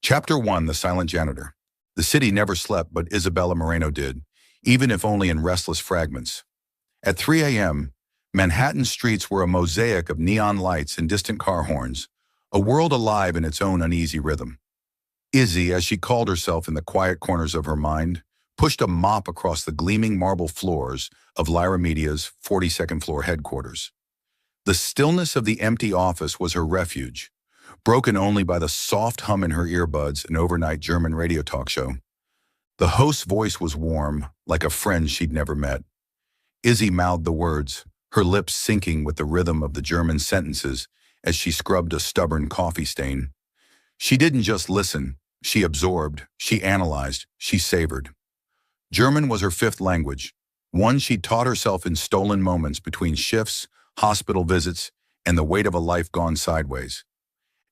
Chapter 1: The Silent Janitor. The city never slept, but Isabella Moreno did, even if only in restless fragments. At 3 a.m., Manhattan streets were a mosaic of neon lights and distant car horns, a world alive in its own uneasy rhythm. Izzy, as she called herself in the quiet corners of her mind, pushed a mop across the gleaming marble floors of Lyra Media's 42nd floor headquarters. The stillness of the empty office was her refuge, broken only by the soft hum in her earbuds an overnight German radio talk show. The host's voice was warm, like a friend she'd never met. Izzy mouthed the words, her lips syncing with the rhythm of the German sentences as she scrubbed a stubborn coffee stain. She didn't just listen, she absorbed, she analyzed, she savored. German was her fifth language, one she'd taught herself in stolen moments between shifts, hospital visits, and the weight of a life gone sideways.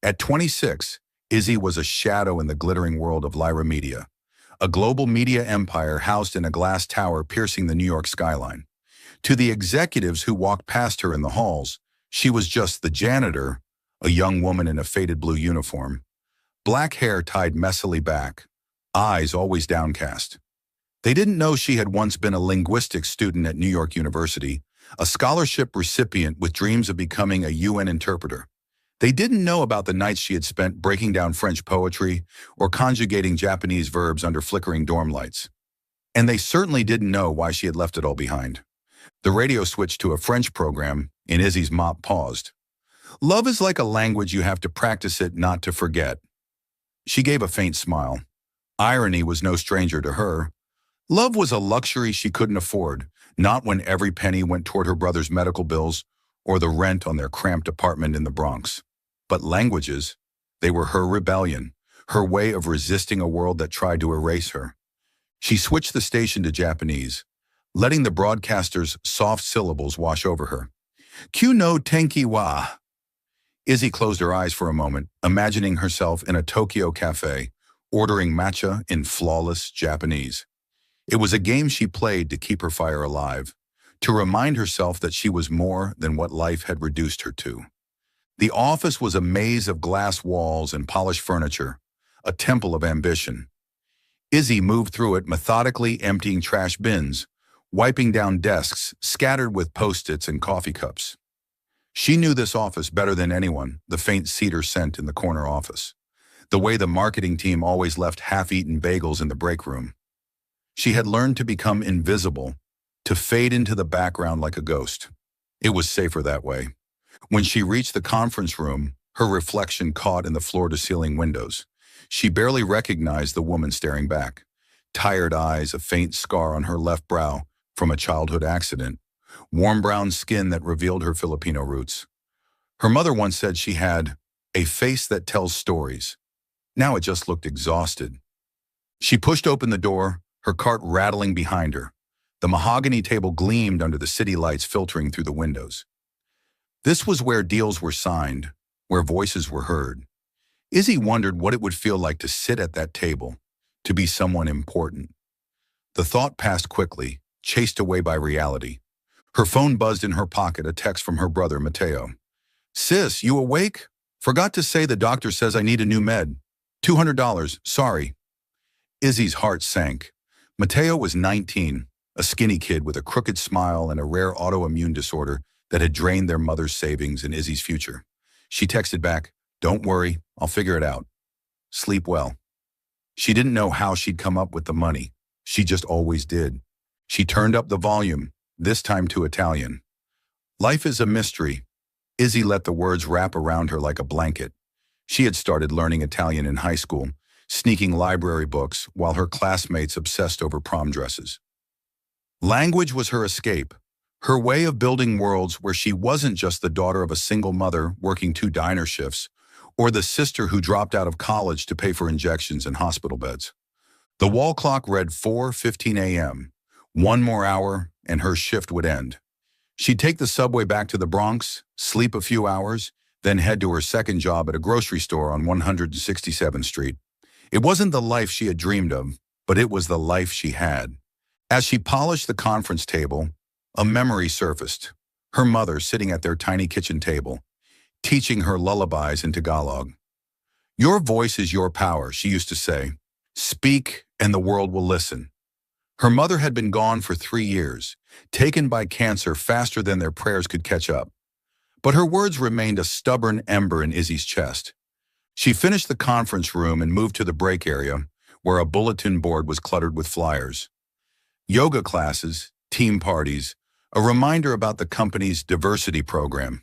At 26, Izzy was a shadow in the glittering world of Lyra Media, a global media empire housed in a glass tower piercing the New York skyline. To the executives who walked past her in the halls, she was just the janitor, a young woman in a faded blue uniform, black hair tied messily back, eyes always downcast. They didn't know she had once been a linguistics student at New York University, a scholarship recipient with dreams of becoming a UN interpreter. They didn't know about the nights she had spent breaking down French poetry or conjugating Japanese verbs under flickering dorm lights. And they certainly didn't know why she had left it all behind. The radio switched to a French program, and Izzy's mop paused. Love is like a language, you have to practice it not to forget. She gave a faint smile. Irony was no stranger to her. Love was a luxury she couldn't afford, not when every penny went toward her brother's medical bills or the rent on their cramped apartment in the Bronx. But languages, they were her rebellion, her way of resisting a world that tried to erase her. She switched the station to Japanese, letting the broadcaster's soft syllables wash over her. Kyu no tenki wa. Izzy closed her eyes for a moment, imagining herself in a Tokyo cafe, ordering matcha in flawless Japanese. It was a game she played to keep her fire alive, to remind herself that she was more than what life had reduced her to. The office was a maze of glass walls and polished furniture, a temple of ambition. Izzy moved through it methodically, emptying trash bins, wiping down desks scattered with Post-its and coffee cups. She knew this office better than anyone, the faint cedar scent in the corner office, the way the marketing team always left half-eaten bagels in the break room. She had learned to become invisible, to fade into the background like a ghost. It was safer that way. When she reached the conference room, her reflection caught in the floor-to-ceiling windows. She barely recognized the woman staring back. Tired eyes, a faint scar on her left brow from a childhood accident, warm brown skin that revealed her Filipino roots. Her mother once said she had a face that tells stories. Now it just looked exhausted. She pushed open the door, her cart rattling behind her. The mahogany table gleamed under the city lights filtering through the windows. This was where deals were signed, where voices were heard. Izzy wondered what it would feel like to sit at that table, to be someone important. The thought passed quickly, chased away by reality. Her phone buzzed in her pocket, a text from her brother, Mateo. Sis, you awake? Forgot to say the doctor says I need a new med. $200, sorry. Izzy's heart sank. Mateo was 19, a skinny kid with a crooked smile and a rare autoimmune disorder that had drained their mother's savings and Izzy's future. She texted back, don't worry, I'll figure it out. Sleep well. She didn't know how she'd come up with the money. She just always did. She turned up the volume, this time to Italian. Life is a mystery. Izzy let the words wrap around her like a blanket. She had started learning Italian in high school, sneaking library books while her classmates obsessed over prom dresses. Language was her escape, her way of building worlds where she wasn't just the daughter of a single mother working 2 diner shifts, or the sister who dropped out of college to pay for injections and hospital beds. The wall clock read 4:15 a.m. One more hour, and her shift would end. She'd take the subway back to the Bronx, sleep a few hours, then head to her second job at a grocery store on 167th Street. It wasn't the life she had dreamed of, but it was the life she had. As she polished the conference table, a memory surfaced. Her mother sitting at their tiny kitchen table, teaching her lullabies in Tagalog. Your voice is your power, she used to say. Speak and the world will listen. Her mother had been gone for 3 years, taken by cancer faster than their prayers could catch up. But her words remained a stubborn ember in Izzy's chest. She finished the conference room and moved to the break area, where a bulletin board was cluttered with flyers. Yoga classes, team parties, a reminder about the company's diversity program.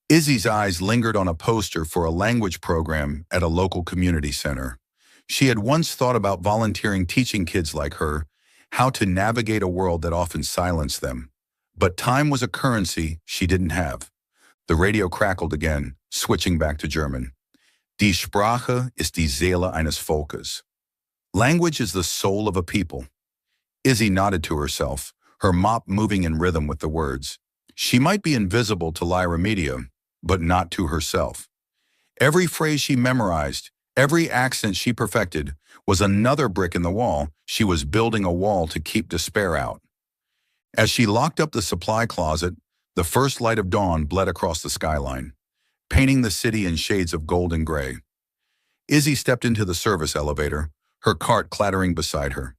Izzy's eyes lingered on a poster for a language program at a local community center. She had once thought about volunteering teaching kids like her how to navigate a world that often silenced them. But time was a currency she didn't have. The radio crackled again, switching back to German. Die Sprache ist die Seele eines Volkes. Language is the soul of a people. Izzy nodded to herself, her mop moving in rhythm with the words. She might be invisible to Lyra Media, but not to herself. Every phrase she memorized, every accent she perfected, was another brick in the wall. She was building a wall to keep despair out. As she locked up the supply closet, the first light of dawn bled across the skyline, painting the city in shades of gold and gray. Izzy stepped into the service elevator, her cart clattering beside her.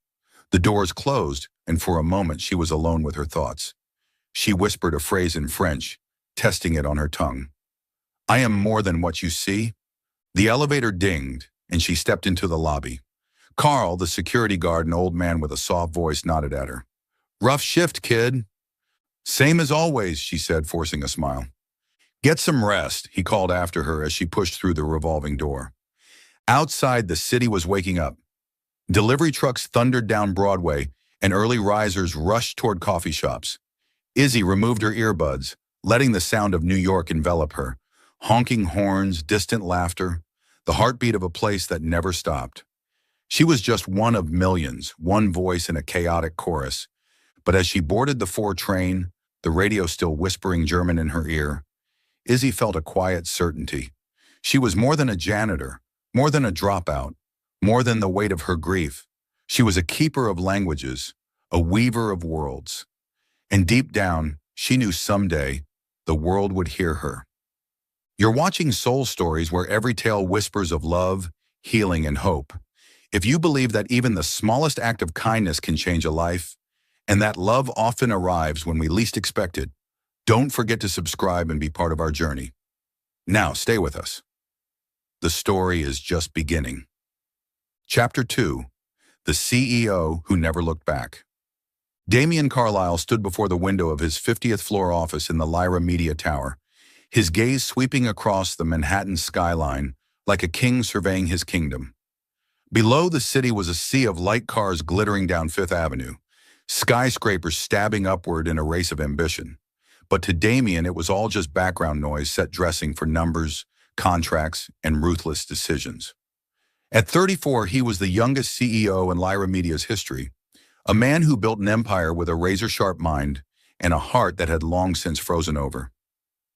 The doors closed, and for a moment she was alone with her thoughts. She whispered a phrase in French, testing it on her tongue. I am more than what you see. The elevator dinged, and she stepped into the lobby. Carl, the security guard, an old man with a soft voice, nodded at her. Rough shift, kid. Same as always, she said, forcing a smile. Get some rest, he called after her as she pushed through the revolving door. Outside, the city was waking up. Delivery trucks thundered down Broadway, and early risers rushed toward coffee shops. Izzy removed her earbuds, letting the sound of New York envelop her. Honking horns, distant laughter, the heartbeat of a place that never stopped. She was just one of millions, one voice in a chaotic chorus. But as she boarded the 4 train, the radio still whispering German in her ear, Izzy felt a quiet certainty. She was more than a janitor, more than a dropout, more than the weight of her grief. She was a keeper of languages, a weaver of worlds. And deep down, she knew someday the world would hear her. You're watching Soul Stories, where every tale whispers of love, healing, and hope. If you believe that even the smallest act of kindness can change a life, and that love often arrives when we least expect it, don't forget to subscribe and be part of our journey. Now, stay with us. The story is just beginning. Chapter 2, The CEO Who Never Looked Back. Damien Carlyle stood before the window of his 50th floor office in the Lyra Media Tower, his gaze sweeping across the Manhattan skyline like a king surveying his kingdom. Below the city was a sea of light cars glittering down Fifth Avenue, skyscrapers stabbing upward in a race of ambition. But to Damien, it was all just background noise set dressing for numbers, contracts, and ruthless decisions. At 34, he was the youngest CEO in Lyra Media's history, a man who built an empire with a razor-sharp mind and a heart that had long since frozen over.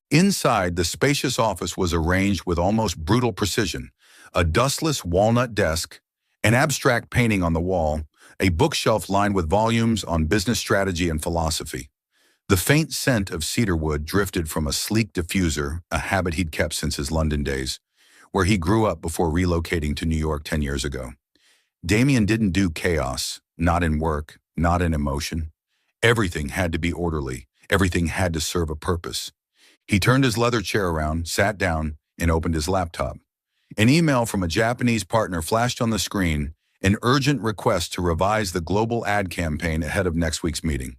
Inside, the spacious office was arranged with almost brutal precision: a dustless walnut desk, an abstract painting on the wall, a bookshelf lined with volumes on business strategy and philosophy. The faint scent of cedarwood drifted from a sleek diffuser, a habit he'd kept since his London days, where he grew up before relocating to New York 10 years ago. Damien didn't do chaos, not in work, not in emotion. Everything had to be orderly. Everything had to serve a purpose. He turned his leather chair around, sat down, and opened his laptop. An email from a Japanese partner flashed on the screen, an urgent request to revise the global ad campaign ahead of next week's meeting.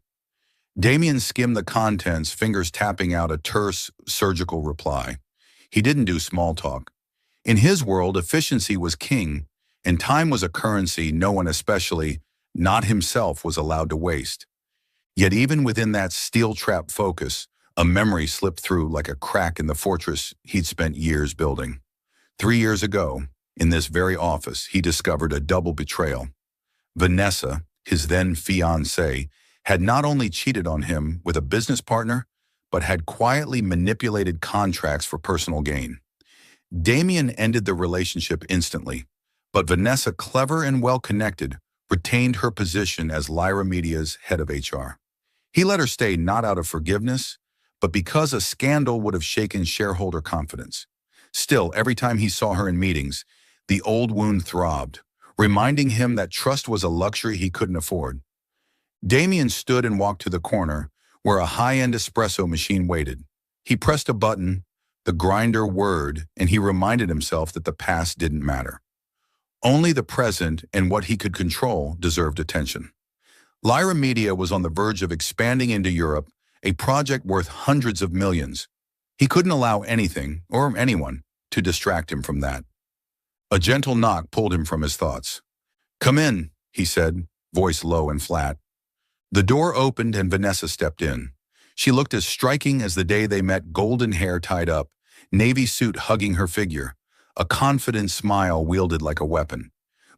Damien skimmed the contents, fingers tapping out a terse, surgical reply. He didn't do small talk. In his world, efficiency was king, and time was a currency no one, especially not himself, was allowed to waste. Yet even within that steel-trap focus, a memory slipped through like a crack in the fortress he'd spent years building. 3 years ago, in this very office, he discovered a double betrayal. Vanessa, his then fiancée, had not only cheated on him with a business partner, but had quietly manipulated contracts for personal gain. Damien ended the relationship instantly, but Vanessa, clever and well-connected, retained her position as Lyra Media's head of HR. He let her stay not out of forgiveness, but because a scandal would have shaken shareholder confidence. Still, every time he saw her in meetings, the old wound throbbed, reminding him that trust was a luxury he couldn't afford. Damien stood and walked to the corner, where a high-end espresso machine waited. He pressed a button, the grinder whirred, and he reminded himself that the past didn't matter. Only the present and what he could control deserved attention. Lyra Media was on the verge of expanding into Europe, a project worth hundreds of millions. He couldn't allow anything, or anyone, to distract him from that. A gentle knock pulled him from his thoughts. "Come in," he said, voice low and flat. The door opened and Vanessa stepped in. She looked as striking as the day they met, golden hair tied up, navy suit hugging her figure, a confident smile wielded like a weapon.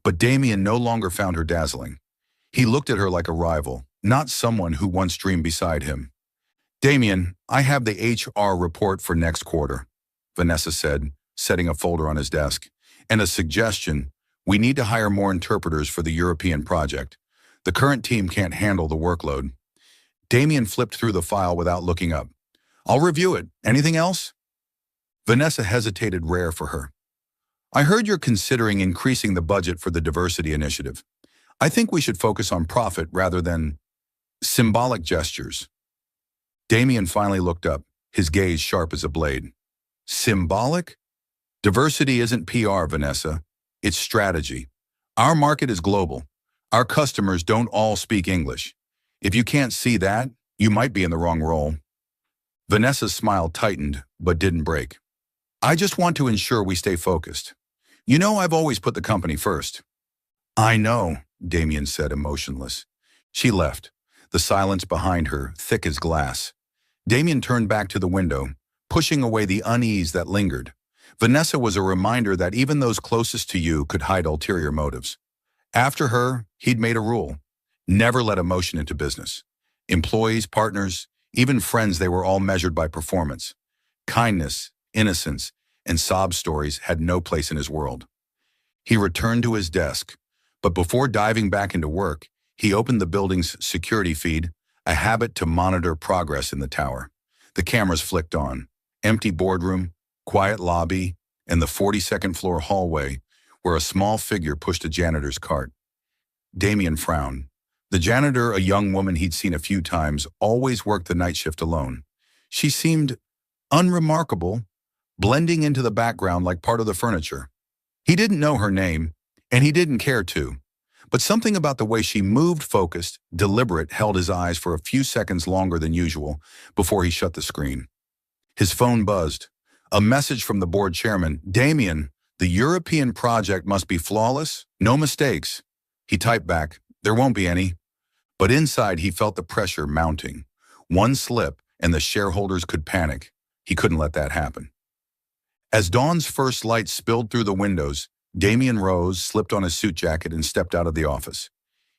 But Damien no longer found her dazzling. He looked at her like a rival, not someone who once dreamed beside him. "Damien, I have the HR report for next quarter," Vanessa said, setting a folder on his desk. "And a suggestion, we need to hire more interpreters for the European project. The current team can't handle the workload." Damien flipped through the file without looking up. "I'll review it. Anything else?" Vanessa hesitated, rare for her. "I heard you're considering increasing the budget for the diversity initiative. I think we should focus on profit rather than symbolic gestures." Damien finally looked up, his gaze sharp as a blade. "Symbolic? Diversity isn't PR, Vanessa. It's strategy. Our market is global. Our customers don't all speak English. If you can't see that, you might be in the wrong role." Vanessa's smile tightened, but didn't break. "I just want to ensure we stay focused. You know I've always put the company first." "I know," Damien said, emotionless. She left, the silence behind her thick as glass. Damien turned back to the window, pushing away the unease that lingered. Vanessa was a reminder that even those closest to you could hide ulterior motives. After her, he'd made a rule: never let emotion into business. Employees, partners, even friends, they were all measured by performance. Kindness, innocence, and sob stories had no place in his world. He returned to his desk, but before diving back into work, he opened the building's security feed, a habit to monitor progress in the tower. The cameras flicked on. Empty boardroom, quiet lobby, and the 42nd floor hallway where a small figure pushed a janitor's cart. Damien frowned. The janitor, a young woman he'd seen a few times, always worked the night shift alone. She seemed unremarkable, blending into the background like part of the furniture. He didn't know her name, and he didn't care to. But something about the way she moved, focused, deliberate, held his eyes for a few seconds longer than usual before he shut the screen. His phone buzzed. A message from the board chairman: "Damien, the European project must be flawless, no mistakes." He typed back, "There won't be any." But inside he felt the pressure mounting. One slip and the shareholders could panic. He couldn't let that happen. As dawn's first light spilled through the windows, Damien rose, slipped on his suit jacket, and stepped out of the office.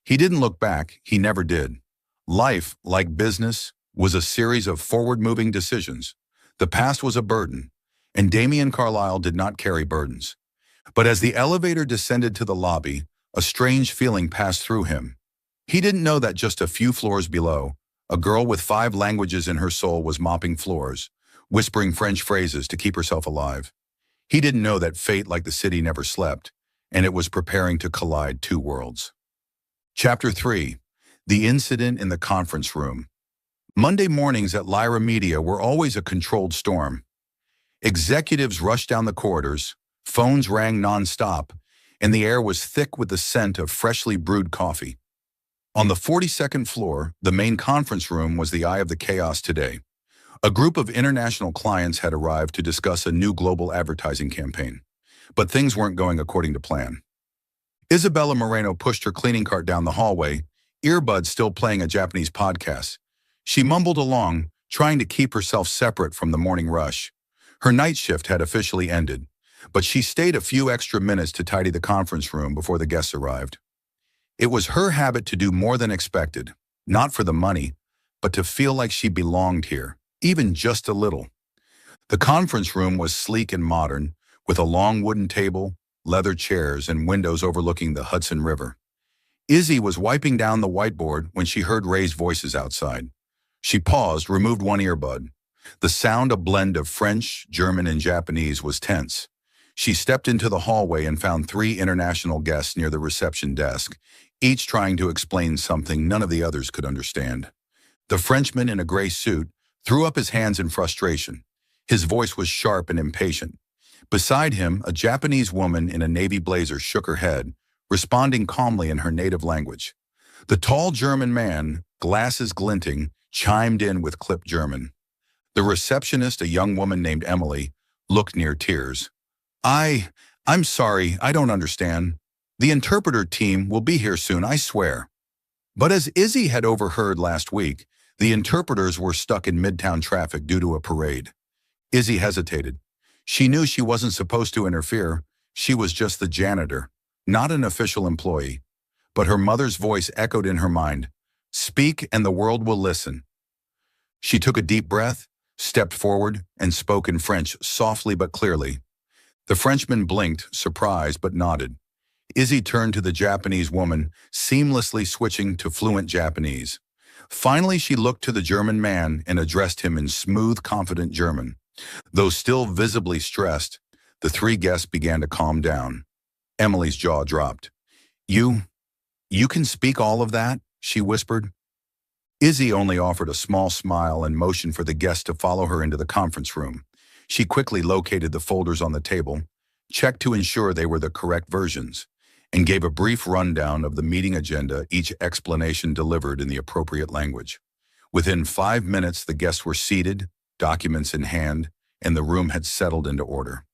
He didn't look back. He never did. Life, like business, was a series of forward-moving decisions. The past was a burden, and Damien Carlyle did not carry burdens. But as the elevator descended to the lobby, a strange feeling passed through him. He didn't know that just a few floors below, a girl with 5 languages in her soul was mopping floors, whispering French phrases to keep herself alive. He didn't know that fate, like the city, never slept, and it was preparing to collide 2 worlds. Chapter 3. The Incident in the Conference Room. Monday mornings at Lyra Media were always a controlled storm. Executives rushed down the corridors, phones rang nonstop, and the air was thick with the scent of freshly brewed coffee. On the 42nd floor, the main conference room was the eye of the chaos today. A group of international clients had arrived to discuss a new global advertising campaign, but things weren't going according to plan. Isabella Moreno pushed her cleaning cart down the hallway, earbuds still playing a Japanese podcast. She mumbled along, trying to keep herself separate from the morning rush. Her night shift had officially ended, but she stayed a few extra minutes to tidy the conference room before the guests arrived. It was her habit to do more than expected, not for the money, but to feel like she belonged here, even just a little. The conference room was sleek and modern, with a long wooden table, leather chairs, and windows overlooking the Hudson River. Izzy was wiping down the whiteboard when she heard raised voices outside. She paused, removed one earbud. The sound, a blend of French, German, and Japanese, was tense. She stepped into the hallway and found three international guests near the reception desk, each trying to explain something none of the others could understand. The Frenchman in a gray suit threw up his hands in frustration. His voice was sharp and impatient. Beside him, a Japanese woman in a navy blazer shook her head, responding calmly in her native language. The tall German man, glasses glinting, chimed in with clipped German. The receptionist, a young woman named Emily, looked near tears. I'm sorry, I don't understand. The interpreter team will be here soon, I swear. But as Izzy had overheard last week, the interpreters were stuck in midtown traffic due to a parade. Izzy hesitated. She knew she wasn't supposed to interfere. She was just the janitor, not an official employee. But her mother's voice echoed in her mind. Speak and the world will listen. She took a deep breath, stepped forward, and spoke in French softly but clearly. The Frenchman blinked, surprised, but nodded. Izzy turned to the Japanese woman, seamlessly switching to fluent Japanese. Finally, she looked to the German man and addressed him in smooth, confident German. Though still visibly stressed, the three guests began to calm down. Emily's jaw dropped. You can speak all of that?" she whispered. Izzy only offered a small smile and motioned for the guests to follow her into the conference room. She quickly located the folders on the table, checked to ensure they were the correct versions, and gave a brief rundown of the meeting agenda, each explanation delivered in the appropriate language. Within 5 minutes, the guests were seated, documents in hand, and the room had settled into order.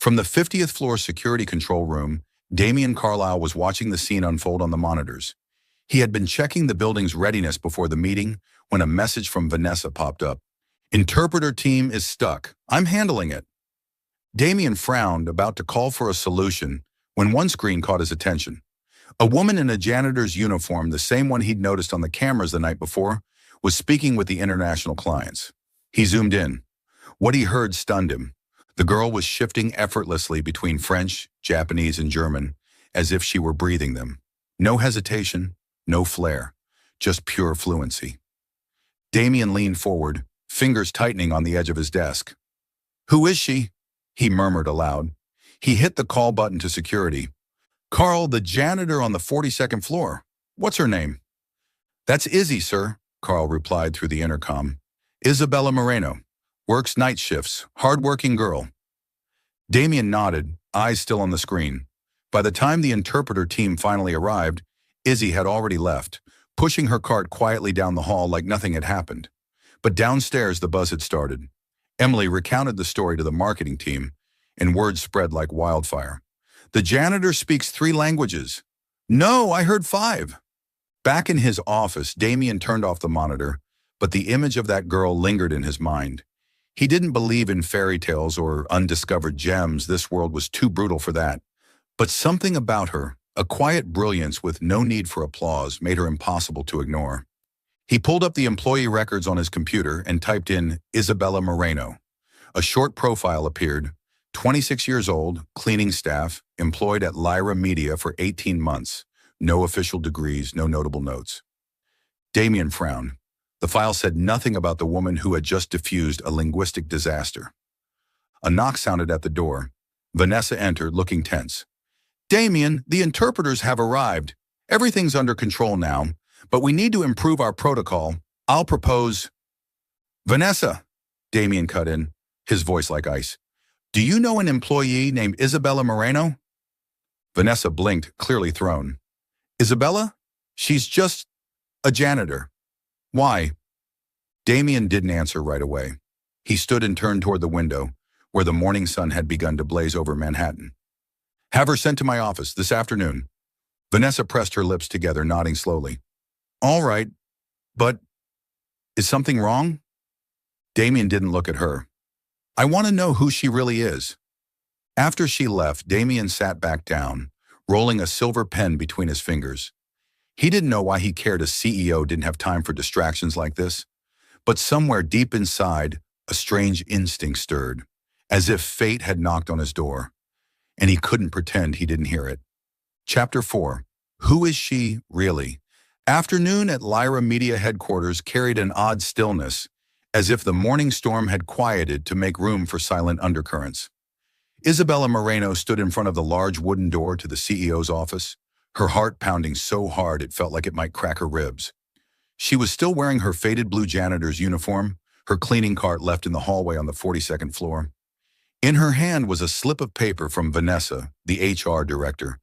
From the 50th floor security control room, Damian Carlisle was watching the scene unfold on the monitors. He had been checking the building's readiness before the meeting when a message from Vanessa popped up. "Interpreter team is stuck. I'm handling it." Damian frowned, about to call for a solution, when one screen caught his attention. A woman in a janitor's uniform, the same one he'd noticed on the cameras the night before, was speaking with the international clients. He zoomed in. What he heard stunned him. The girl was shifting effortlessly between French, Japanese, and German, as if she were breathing them. No hesitation, no flair, just pure fluency. Damian leaned forward, fingers tightening on the edge of his desk. "Who is she?" he murmured aloud. He hit the call button to security. "Carl, the janitor on the 42nd floor. What's her name?" "That's Izzy, sir," Carl replied through the intercom. "Isabella Moreno. Works night shifts. Hard-working girl." Damian nodded, eyes still on the screen. By the time the interpreter team finally arrived, Izzy had already left, pushing her cart quietly down the hall like nothing had happened. But downstairs, the buzz had started. Emily recounted the story to the marketing team, and word spread like wildfire. "The janitor speaks 3 languages. No, I heard 5. Back in his office, Damian turned off the monitor, but the image of that girl lingered in his mind. He didn't believe in fairy tales or undiscovered gems. This world was too brutal for that. But something about her, a quiet brilliance with no need for applause, made her impossible to ignore. He pulled up the employee records on his computer and typed in Isabella Moreno. A short profile appeared. 26 years old, cleaning staff, employed at Lyra Media for 18 months. No official degrees, no notable notes. Damian frowned. The file said nothing about the woman who had just diffused a linguistic disaster. A knock sounded at the door. Vanessa entered, looking tense. "Damian, the interpreters have arrived. Everything's under control now, but we need to improve our protocol. I'll propose—" "Vanessa," Damian cut in, his voice like ice. "Do you know an employee named Isabella Moreno?" Vanessa blinked, clearly thrown. "Isabella? She's just a janitor. Why?" Damian didn't answer right away. He stood and turned toward the window, where the morning sun had begun to blaze over Manhattan. "Have her sent to my office this afternoon." Vanessa pressed her lips together, nodding slowly. "All right, but is something wrong?" Damian didn't look at her. "I want to know who she really is." After she left, Damian sat back down, rolling a silver pen between his fingers. He didn't know why he cared a CEO didn't have time for distractions like this, but somewhere deep inside, a strange instinct stirred, as if fate had knocked on his door, and he couldn't pretend he didn't hear it. Chapter 4. Who is she, really? Afternoon at Lyra Media headquarters carried an odd stillness, as if the morning storm had quieted to make room for silent undercurrents. Isabella Moreno stood in front of the large wooden door to the CEO's office, her heart pounding so hard it felt like it might crack her ribs. She was still wearing her faded blue janitor's uniform, her cleaning cart left in the hallway on the 42nd floor. In her hand was a slip of paper from Vanessa, the HR director,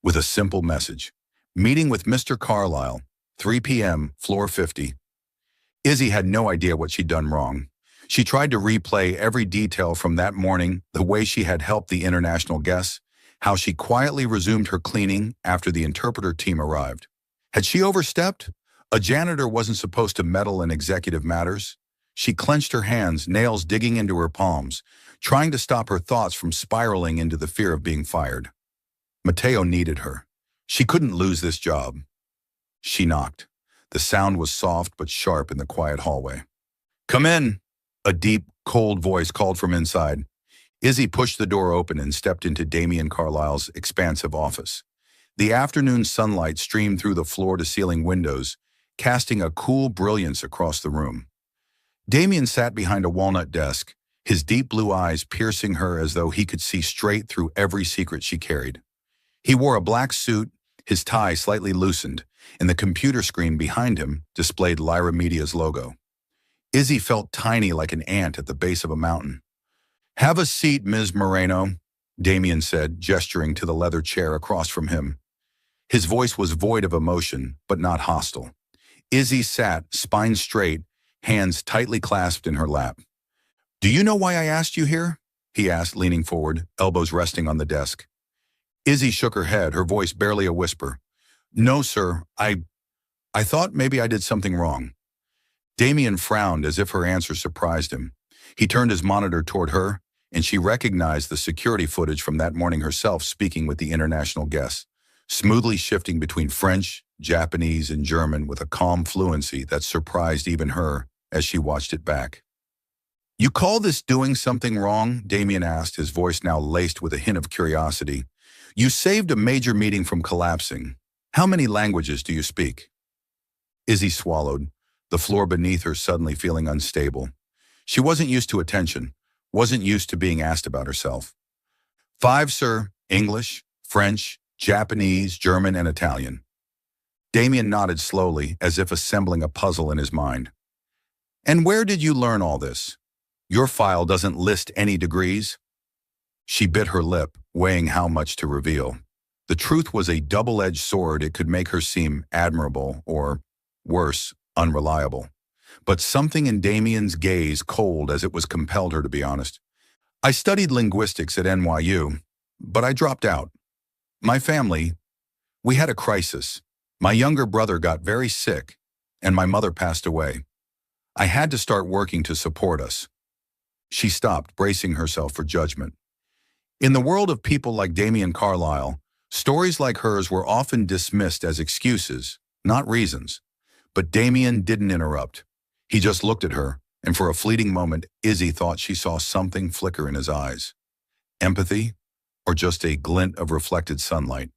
with a simple message. Meeting with Mr. Carlisle, 3 p.m., floor 50. Izzy had no idea what she'd done wrong. She tried to replay every detail from that morning, the way she had helped the international guests, how she quietly resumed her cleaning after the interpreter team arrived. Had she overstepped? A janitor wasn't supposed to meddle in executive matters. She clenched her hands, nails digging into her palms, trying to stop her thoughts from spiraling into the fear of being fired. Mateo needed her. She couldn't lose this job. She knocked. The sound was soft but sharp in the quiet hallway. "Come in," a deep, cold voice called from inside. Izzy pushed the door open and stepped into Damien Carlisle's expansive office. The afternoon sunlight streamed through the floor-to-ceiling windows, casting a cool brilliance across the room. Damien sat behind a walnut desk, his deep blue eyes piercing her as though he could see straight through every secret she carried. He wore a black suit, his tie slightly loosened, and the computer screen behind him displayed Lyra Media's logo. Izzy felt tiny like an ant at the base of a mountain. "Have a seat, Ms. Moreno," Damien said, gesturing to the leather chair across from him. His voice was void of emotion, but not hostile. Izzy sat, spine straight, hands tightly clasped in her lap. "Do you know why I asked you here?" he asked, leaning forward, elbows resting on the desk. Izzy shook her head, her voice barely a whisper. "No, sir. I thought maybe I did something wrong." Damien frowned as if her answer surprised him. He turned his monitor toward her, and she recognized the security footage from that morning herself speaking with the international guests, smoothly shifting between French, Japanese, and German with a calm fluency that surprised even her as she watched it back. "You call this doing something wrong?" Damien asked, his voice now laced with a hint of curiosity. "You saved a major meeting from collapsing. How many languages do you speak?" Izzy swallowed, the floor beneath her suddenly feeling unstable. She wasn't used to attention, wasn't used to being asked about herself. "5, sir. English, French, Japanese, German, and Italian." Damien nodded slowly, as if assembling a puzzle in his mind. "And where did you learn all this? Your file doesn't list any degrees." She bit her lip, weighing how much to reveal. The truth was a double-edged sword. It could make her seem admirable or, worse, unreliable. But something in Damien's gaze cold as it was compelled her to be honest. "I studied linguistics at NYU, but I dropped out. My family, we had a crisis. My younger brother got very sick, and my mother passed away. I had to start working to support us." She stopped, bracing herself for judgment. In the world of people like Damien Carlisle, stories like hers were often dismissed as excuses, not reasons. But Damien didn't interrupt. He just looked at her, and for a fleeting moment, Izzy thought she saw something flicker in his eyes. Empathy, or just a glint of reflected sunlight.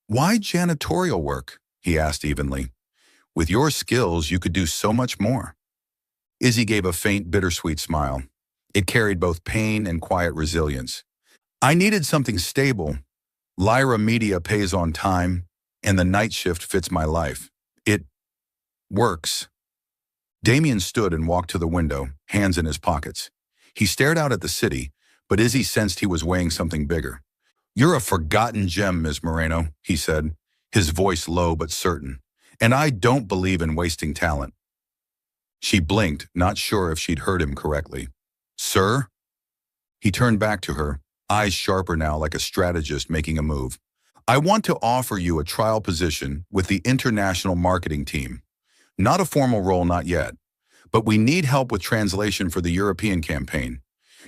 "Why janitorial work?" he asked evenly. "With your skills, you could do so much more." Izzy gave a faint, bittersweet smile. It carried both pain and quiet resilience. "I needed something stable. Lyra Media pays on time, and the night shift fits my life. It works." Damien stood and walked to the window, hands in his pockets. He stared out at the city, but Izzy sensed he was weighing something bigger. "You're a forgotten gem, Ms. Moreno," he said, his voice low but certain. "And I don't believe in wasting talent." She blinked, not sure if she'd heard him correctly. "Sir?" He turned back to her, eyes sharper now like a strategist making a move. "I want to offer you a trial position with the international marketing team. Not a formal role, not yet, but we need help with translation for the European campaign.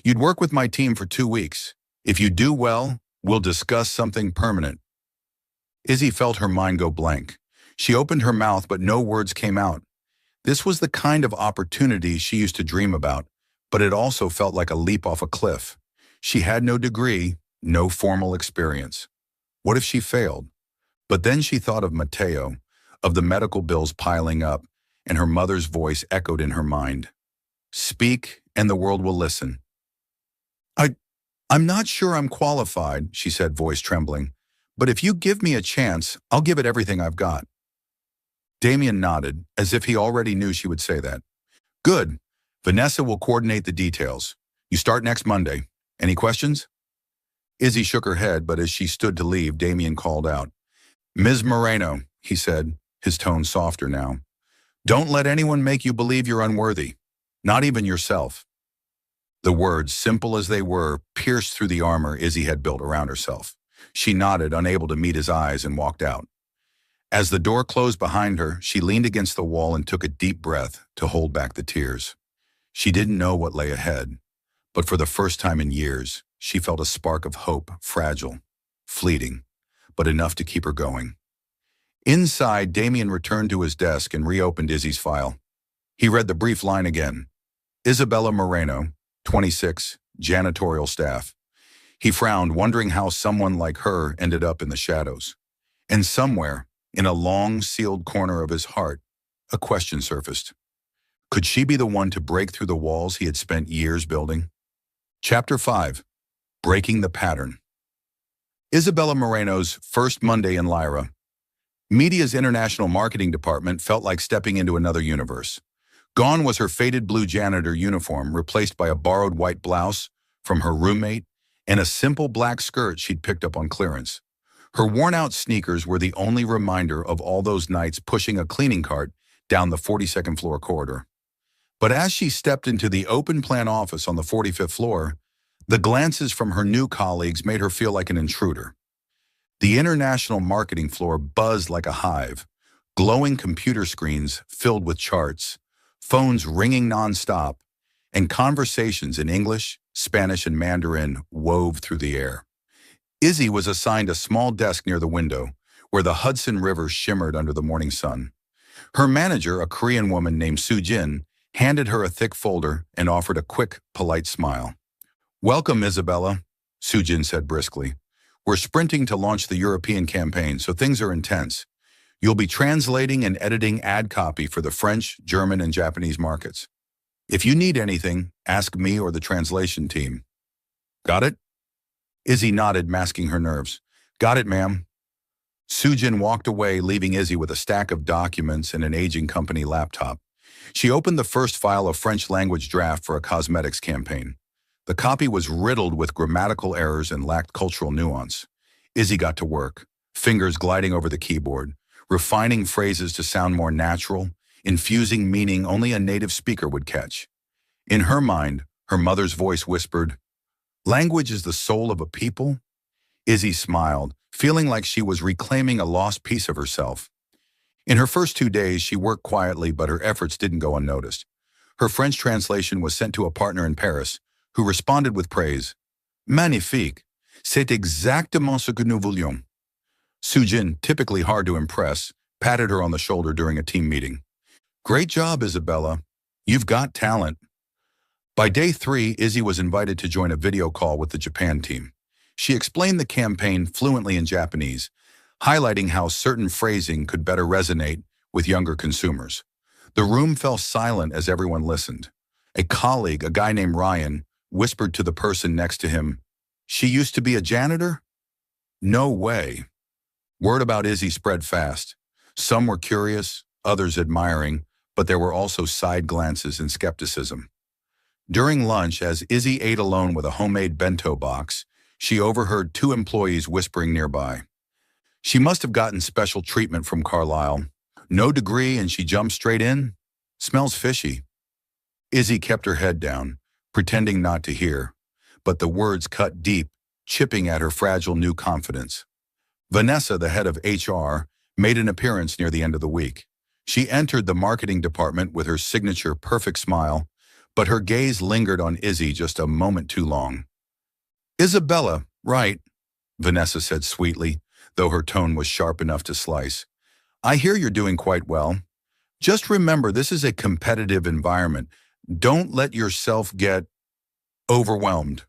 You'd work with my team for 2 weeks. If you do well, we'll discuss something permanent." Izzy felt her mind go blank. She opened her mouth, but no words came out. This was the kind of opportunity she used to dream about, but it also felt like a leap off a cliff. She had no degree, no formal experience. What if she failed? But then she thought of Mateo, of the medical bills piling up, and her mother's voice echoed in her mind. Speak, and the world will listen. I, I'm not sure I'm qualified, she said, voice trembling. But if you give me a chance, I'll give it everything I've got. Damien nodded, as if he already knew she would say that. Good. Vanessa will coordinate the details. You start next Monday. Any questions? Izzy shook her head, but as she stood to leave, Damien called out. Ms. Moreno, he said, his tone softer now. Don't let anyone make you believe you're unworthy. Not even yourself. The words, simple as they were, pierced through the armor Izzy had built around herself. She nodded, unable to meet his eyes, and walked out. As the door closed behind her, she leaned against the wall and took a deep breath to hold back the tears. She didn't know what lay ahead, but for the first time in years, she felt a spark of hope, fragile, fleeting, but enough to keep her going. Inside, Damien returned to his desk and reopened Izzy's file. He read the brief line again. Isabella Moreno, 26, janitorial staff. He frowned, wondering how someone like her ended up in the shadows. And somewhere, in a long, sealed corner of his heart, a question surfaced. Could she be the one to break through the walls he had spent years building? Chapter 5. Breaking the Pattern. Isabella Moreno's first Monday in Lyra. Media's international marketing department felt like stepping into another universe. Gone was her faded blue janitor uniform, replaced by a borrowed white blouse from her roommate and a simple black skirt she'd picked up on clearance. Her worn-out sneakers were the only reminder of all those nights pushing a cleaning cart down the 42nd floor corridor. But as she stepped into the open-plan office on the 45th floor, the glances from her new colleagues made her feel like an intruder. The international marketing floor buzzed like a hive, glowing computer screens filled with charts, phones ringing nonstop, and conversations in English, Spanish, and Mandarin wove through the air. Izzy was assigned a small desk near the window, where the Hudson River shimmered under the morning sun. Her manager, a Korean woman named Soo-jin, handed her a thick folder and offered a quick, polite smile. Welcome, Isabella, Soo-jin said briskly. We're sprinting to launch the European campaign, so things are intense. You'll be translating and editing ad copy for the French, German, and Japanese markets. If you need anything, ask me or the translation team. Got it? Izzy nodded, masking her nerves. Got it, ma'am. Soo-jin walked away, leaving Izzy with a stack of documents and an aging company laptop. She opened the first file, a French-language draft for a cosmetics campaign. The copy was riddled with grammatical errors and lacked cultural nuance. Izzy got to work, fingers gliding over the keyboard, refining phrases to sound more natural, infusing meaning only a native speaker would catch. In her mind, her mother's voice whispered, "Language is the soul of a people?" Izzy smiled, feeling like she was reclaiming a lost piece of herself. In her first 2 days, she worked quietly, but her efforts didn't go unnoticed. Her French translation was sent to a partner in Paris, who responded with praise. Magnifique. C'est exactement ce que nous voulions. Soo-jin, typically hard to impress, patted her on the shoulder during a team meeting. Great job, Isabella. You've got talent. By day 3, Izzy was invited to join a video call with the Japan team. She explained the campaign fluently in Japanese, highlighting how certain phrasing could better resonate with younger consumers. The room fell silent as everyone listened. A colleague, a guy named Ryan, whispered to the person next to him, "She used to be a janitor?" No way. Word about Izzy spread fast. Some were curious, others admiring, but there were also side glances and skepticism. During lunch, as Izzy ate alone with a homemade bento box, she overheard 2 employees whispering nearby. She must have gotten special treatment from Carlisle. No degree and she jumped straight in? Smells fishy. Izzy kept her head down, pretending not to hear, but the words cut deep, chipping at her fragile new confidence. Vanessa, the head of HR, made an appearance near the end of the week. She entered the marketing department with her signature perfect smile, but her gaze lingered on Izzy just a moment too long. "Isabella, right," Vanessa said sweetly, though her tone was sharp enough to slice. "I hear you're doing quite well. Just remember, this is a competitive environment. Don't let yourself get overwhelmed."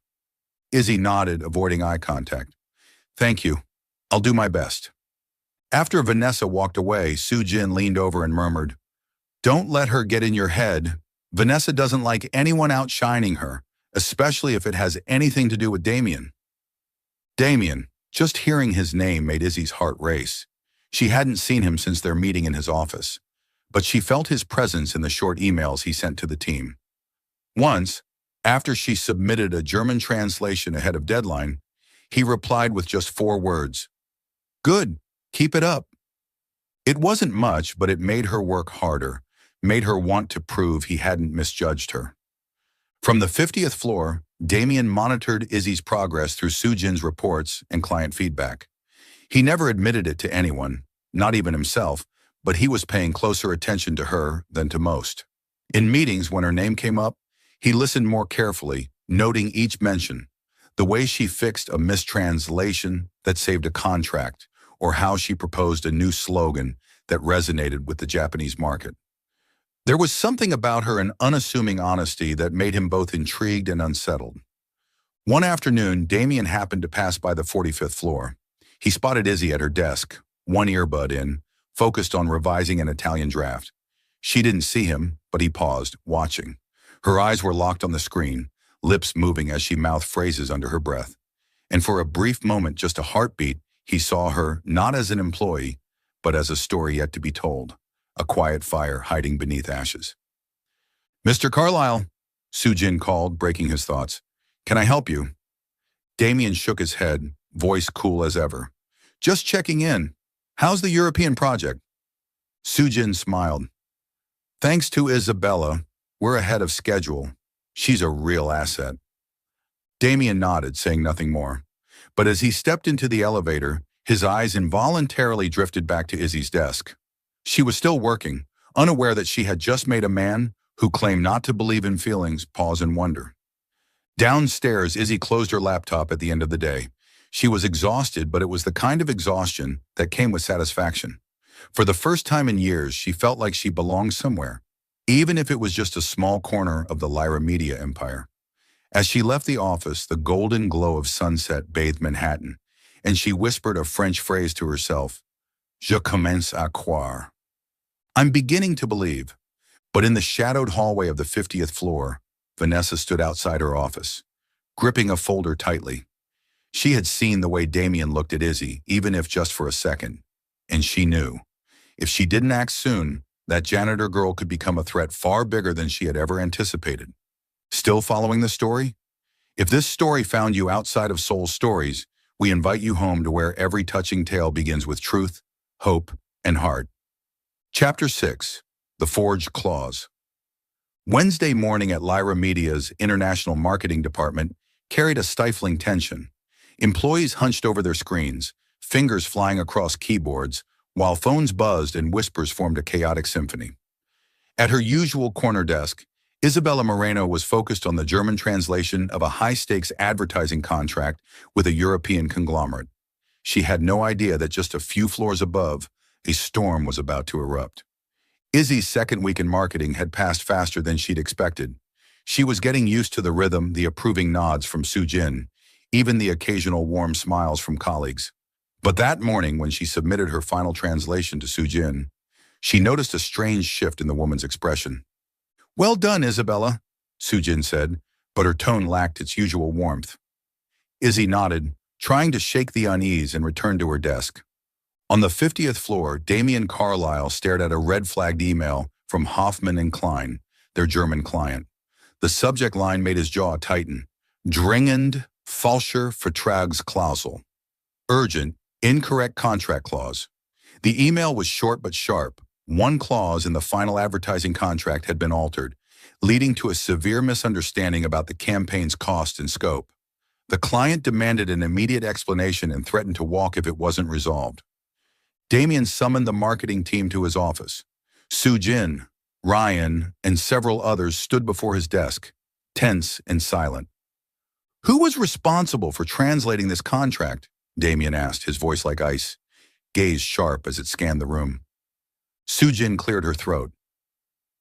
Izzy nodded, avoiding eye contact. "Thank you. I'll do my best." After Vanessa walked away, Soo-jin leaned over and murmured, "Don't let her get in your head. Vanessa doesn't like anyone outshining her, especially if it has anything to do with Damien. Damien, just hearing his name made Izzy's heart race. She hadn't seen him since their meeting in his office, but she felt his presence in the short emails he sent to the team. Once, after she submitted a German translation ahead of deadline, he replied with just 4 words, "Good, keep it up." It wasn't much, but it made her work harder, made her want to prove he hadn't misjudged her. From the 50th floor, Damien monitored Izzy's progress through Sujin's reports and client feedback. He never admitted it to anyone, not even himself, but he was paying closer attention to her than to most. In meetings, when her name came up, he listened more carefully, noting each mention, the way she fixed a mistranslation that saved a contract, or how she proposed a new slogan that resonated with the Japanese market. There was something about her, an unassuming honesty that made him both intrigued and unsettled. One afternoon, Damien happened to pass by the 45th floor. He spotted Izzy at her desk, one earbud in, focused on revising an Italian draft. She didn't see him, but he paused, watching. Her eyes were locked on the screen, lips moving as she mouthed phrases under her breath. And for a brief moment, just a heartbeat, he saw her not as an employee, but as a story yet to be told. A quiet fire hiding beneath ashes. "Mr. Carlyle," Sujin called, breaking his thoughts. "Can I help you?" Damien shook his head, voice cool as ever. "Just checking in. How's the European project?" Sujin smiled. "Thanks to Isabella, we're ahead of schedule. She's a real asset." Damien nodded, saying nothing more. But as he stepped into the elevator, his eyes involuntarily drifted back to Izzy's desk. She was still working, unaware that she had just made a man who claimed not to believe in feelings pause and wonder. Downstairs, Izzy closed her laptop at the end of the day. She was exhausted, but it was the kind of exhaustion that came with satisfaction. For the first time in years, she felt like she belonged somewhere, even if it was just a small corner of the Lyra media empire. As she left the office, the golden glow of sunset bathed Manhattan, and she whispered a French phrase to herself, "Je commence à croire." I'm beginning to believe. But in the shadowed hallway of the 50th floor, Vanessa stood outside her office, gripping a folder tightly. She had seen the way Damien looked at Izzy, even if just for a second, and she knew. If she didn't act soon, that janitor girl could become a threat far bigger than she had ever anticipated. Still following the story? If this story found you outside of Soul Stories, we invite you home to where every touching tale begins with truth, hope, and heart. Chapter 6. The Forged Clause. Wednesday morning at Lyra Media's International Marketing Department carried a stifling tension. Employees hunched over their screens, fingers flying across keyboards, while phones buzzed and whispers formed a chaotic symphony. At her usual corner desk, Isabella Moreno was focused on the German translation of a high-stakes advertising contract with a European conglomerate. She had no idea that just a few floors above, a storm was about to erupt. Izzy's second week in marketing had passed faster than she'd expected. She was getting used to the rhythm, the approving nods from Sujin, even the occasional warm smiles from colleagues. But that morning, when she submitted her final translation to Sujin, she noticed a strange shift in the woman's expression. "Well done, Isabella," Sujin said, but her tone lacked its usual warmth. Izzy nodded, trying to shake the unease, and returned to her desk. On the 50th floor, Damien Carlyle stared at a red-flagged email from Hoffman and Klein, their German client. The subject line made his jaw tighten. Dringend falscher Vertragsklausel. Urgent, incorrect contract clause. The email was short but sharp. One clause in the final advertising contract had been altered, leading to a severe misunderstanding about the campaign's cost and scope. The client demanded an immediate explanation and threatened to walk if it wasn't resolved. Damien summoned the marketing team to his office. Sujin, Ryan, and several others stood before his desk, tense and silent. "Who was responsible for translating this contract?" Damien asked, his voice like ice, gaze sharp as it scanned the room. Sujin cleared her throat.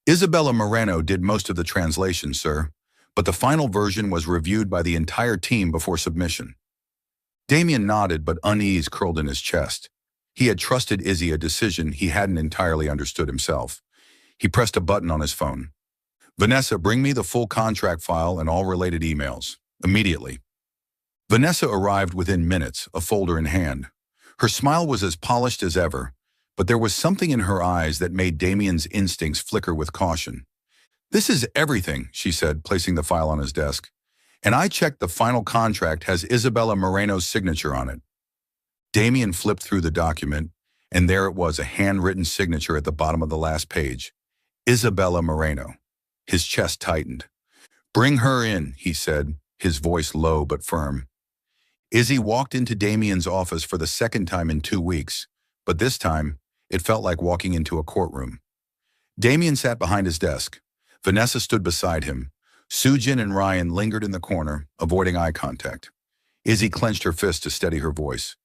"Isabella Moreno did most of the translation, sir, but the final version was reviewed by the entire team before submission." Damien nodded, but unease curled in his chest. He had trusted Izzy a decision he hadn't entirely understood himself. He pressed a button on his phone. Vanessa, bring me the full contract file and all related emails. Immediately. Vanessa arrived within minutes, a folder in hand. Her smile was as polished as ever, but there was something in her eyes that made Damien's instincts flicker with caution. This is everything, she said, placing the file on his desk. And I checked the final contract has Isabella Moreno's signature on it. Damien flipped through the document, and there it was, a handwritten signature at the bottom of the last page. Isabella Moreno. His chest tightened. Bring her in, he said, his voice low but firm. Izzy walked into Damien's office for the second time in 2 weeks, but this time, it felt like walking into a courtroom. Damien sat behind his desk. Vanessa stood beside him. Sujin and Ryan lingered in the corner, avoiding eye contact. Izzy clenched her fist to steady her voice.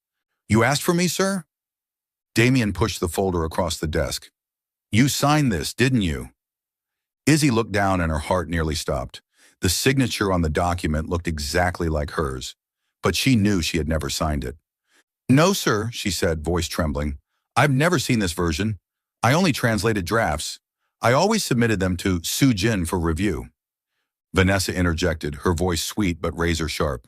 You asked for me, sir? Damien pushed the folder across the desk. You signed this, didn't you? Izzy looked down and her heart nearly stopped. The signature on the document looked exactly like hers, but she knew she had never signed it. No, sir, she said, voice trembling. I've never seen this version. I only translated drafts. I always submitted them to Sujin for review. Vanessa interjected, her voice sweet but razor sharp.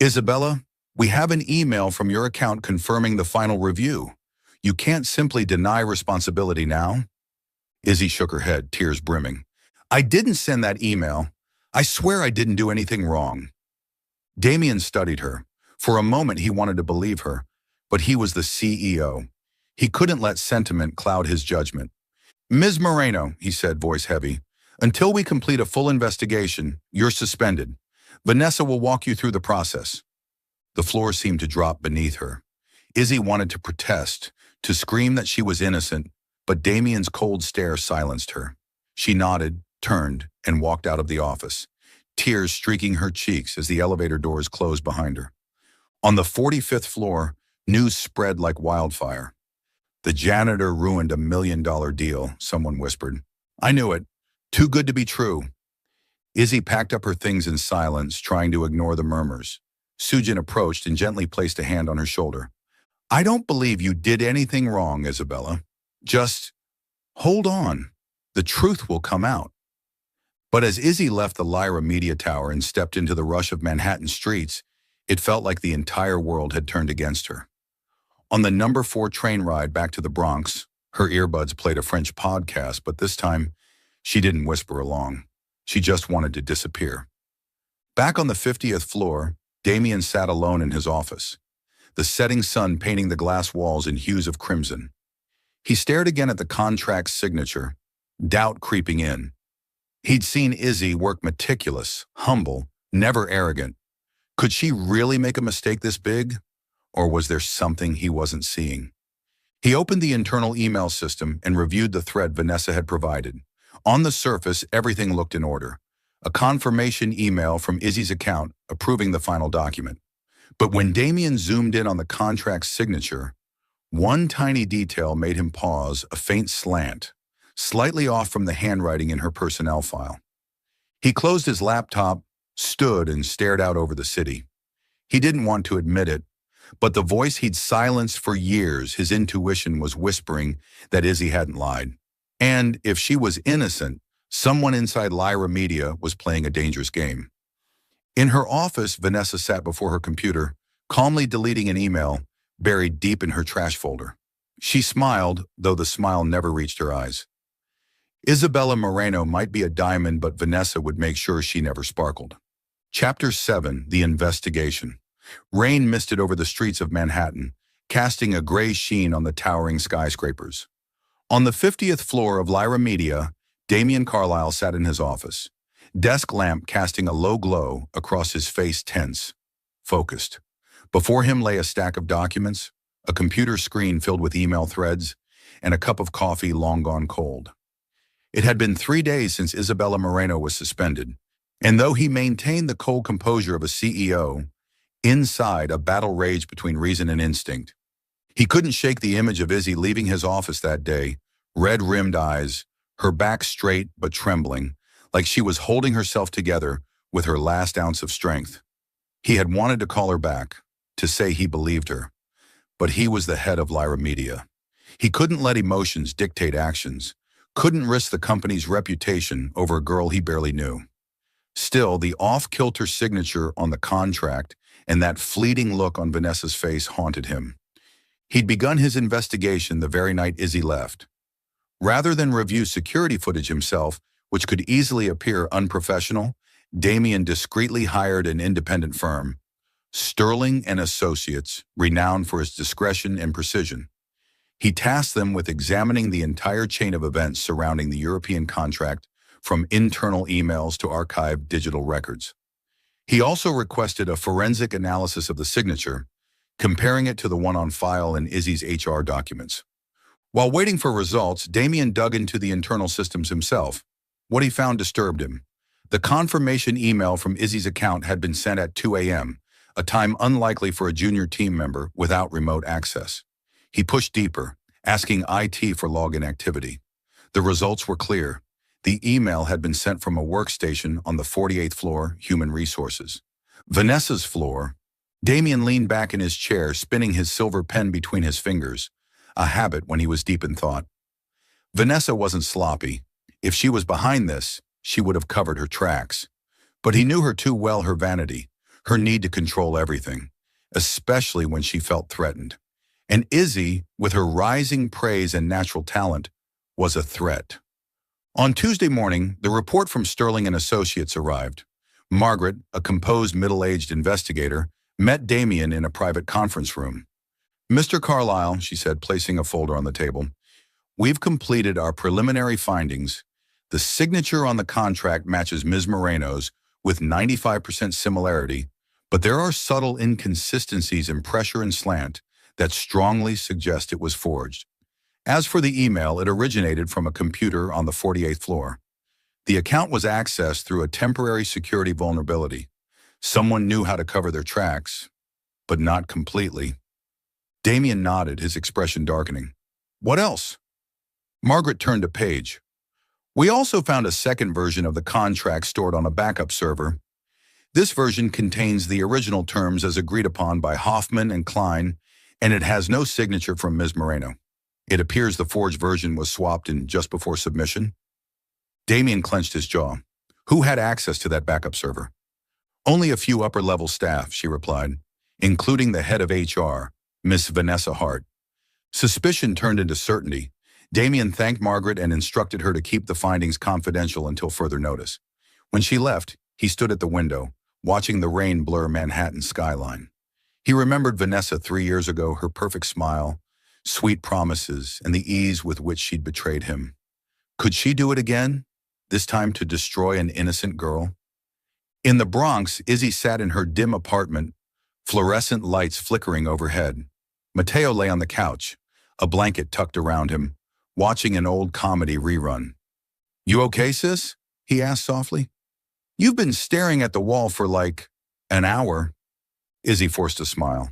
Isabella, we have an email from your account confirming the final review. You can't simply deny responsibility now. Izzy shook her head, tears brimming. I didn't send that email. I swear I didn't do anything wrong. Damien studied her. For a moment he wanted to believe her, but he was the CEO. He couldn't let sentiment cloud his judgment. Ms. Moreno, he said, voice heavy, until we complete a full investigation, you're suspended. Vanessa will walk you through the process. The floor seemed to drop beneath her. Izzy wanted to protest, to scream that she was innocent, but Damien's cold stare silenced her. She nodded, turned, and walked out of the office, tears streaking her cheeks as the elevator doors closed behind her. On the 45th floor, news spread like wildfire. The janitor ruined $1 million deal, someone whispered. I knew it. Too good to be true. Izzy packed up her things in silence, trying to ignore the murmurs. Sujin approached and gently placed a hand on her shoulder. I don't believe you did anything wrong, Isabella. Just hold on. The truth will come out. But as Izzy left the Lyra Media Tower and stepped into the rush of Manhattan streets, it felt like the entire world had turned against her. On the number 4 train ride back to the Bronx, her earbuds played a French podcast, but this time, she didn't whisper along. She just wanted to disappear. Back on the 50th floor, Damien sat alone in his office, the setting sun painting the glass walls in hues of crimson. He stared again at the contract's signature, doubt creeping in. He'd seen Izzy work meticulous, humble, never arrogant. Could she really make a mistake this big? Or was there something he wasn't seeing? He opened the internal email system and reviewed the thread Vanessa had provided. On the surface, everything looked in order. A confirmation email from Izzy's account approving the final document. But when Damien zoomed in on the contract's signature, one tiny detail made him pause, a faint slant, slightly off from the handwriting in her personnel file. He closed his laptop, stood, and stared out over the city. He didn't want to admit it, but the voice he'd silenced for years, his intuition was whispering that Izzy hadn't lied. And if she was innocent, someone inside Lyra Media was playing a dangerous game. In her office, Vanessa sat before her computer, calmly deleting an email buried deep in her trash folder. She smiled, though the smile never reached her eyes. Isabella Moreno might be a diamond, but Vanessa would make sure she never sparkled. Chapter 7, The Investigation. Rain misted over the streets of Manhattan, casting a gray sheen on the towering skyscrapers. On the 50th floor of Lyra Media, Damien Carlyle sat in his office, desk lamp casting a low glow across his face, tense, focused. Before him lay a stack of documents, a computer screen filled with email threads, and a cup of coffee long gone cold. It had been 3 days since Isabella Moreno was suspended, and though he maintained the cold composure of a CEO, inside a battle raged between reason and instinct. He couldn't shake the image of Izzy leaving his office that day, red-rimmed eyes, her back straight but trembling, like she was holding herself together with her last ounce of strength. He had wanted to call her back, to say he believed her, but he was the head of Lyra Media. He couldn't let emotions dictate actions, Couldn't risk the company's reputation over a girl he barely knew. Still, the off-kilter signature on the contract and that fleeting look on Vanessa's face haunted him. He'd begun his investigation the very night Izzy left. Rather than review security footage himself, which could easily appear unprofessional, Damien discreetly hired an independent firm, Sterling and Associates, renowned for its discretion and precision. He tasked them with examining the entire chain of events surrounding the European contract, from internal emails to archived digital records. He also requested a forensic analysis of the signature, comparing it to the one on file in Izzy's HR documents. While waiting for results, Damien dug into the internal systems himself. What he found disturbed him. The confirmation email from Izzy's account had been sent at 2 a.m., a time unlikely for a junior team member without remote access. He pushed deeper, asking IT for login activity. The results were clear. The email had been sent from a workstation on the 48th floor, Human Resources. Vanessa's floor. Damien leaned back in his chair, spinning his silver pen between his fingers, a habit when he was deep in thought. Vanessa wasn't sloppy. If she was behind this, she would have covered her tracks. But he knew her too well, her vanity, her need to control everything, especially when she felt threatened. And Izzy, with her rising praise and natural talent, was a threat. On Tuesday morning, the report from Sterling and Associates arrived. Margaret, a composed middle-aged investigator, met Damien in a private conference room. "Mr. Carlyle," she said, placing a folder on the table, "we've completed our preliminary findings. The signature on the contract matches Ms. Moreno's with 95% similarity, but there are subtle inconsistencies in pressure and slant that strongly suggest it was forged. As for the email, it originated from a computer on the 48th floor. The account was accessed through a temporary security vulnerability. Someone knew how to cover their tracks, but not completely." Damien nodded, his expression darkening. "What else?" Margaret turned a page. "We also found a second version of the contract stored on a backup server. This version contains the original terms as agreed upon by Hoffman and Klein, and it has no signature from Ms. Moreno. It appears the forged version was swapped in just before submission." Damien clenched his jaw. "Who had access to that backup server?" "Only a few upper-level staff," she replied, "including the head of HR, Miss Vanessa Hart." Suspicion turned into certainty. Damien thanked Margaret and instructed her to keep the findings confidential until further notice. When she left, he stood at the window, watching the rain blur Manhattan's skyline. He remembered Vanessa 3 years ago, her perfect smile, sweet promises, and the ease with which she'd betrayed him. Could she do it again, this time to destroy an innocent girl? In the Bronx, Izzy sat in her dim apartment, fluorescent lights flickering overhead. Mateo lay on the couch, a blanket tucked around him, watching an old comedy rerun. "You okay, sis?" he asked softly. "You've been staring at the wall for like an hour." Izzy forced a smile.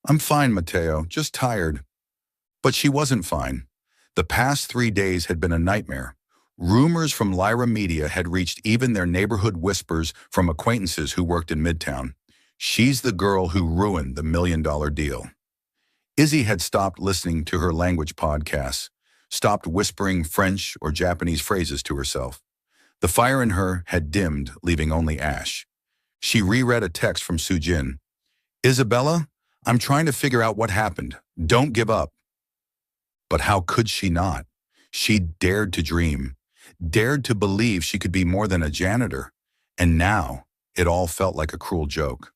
"I'm fine, Mateo, just tired." But she wasn't fine. The past 3 days had been a nightmare. Rumors from Lyra Media had reached even their neighborhood whispers from acquaintances who worked in Midtown. She's the girl who ruined the $1 million deal. Izzy had stopped listening to her language podcasts, stopped whispering French or Japanese phrases to herself. The fire in her had dimmed, leaving only ash. She reread a text from Sujin. "Isabella, I'm trying to figure out what happened. Don't give up." But how could she not? She dared to dream, dared to believe she could be more than a janitor, and now it all felt like a cruel joke.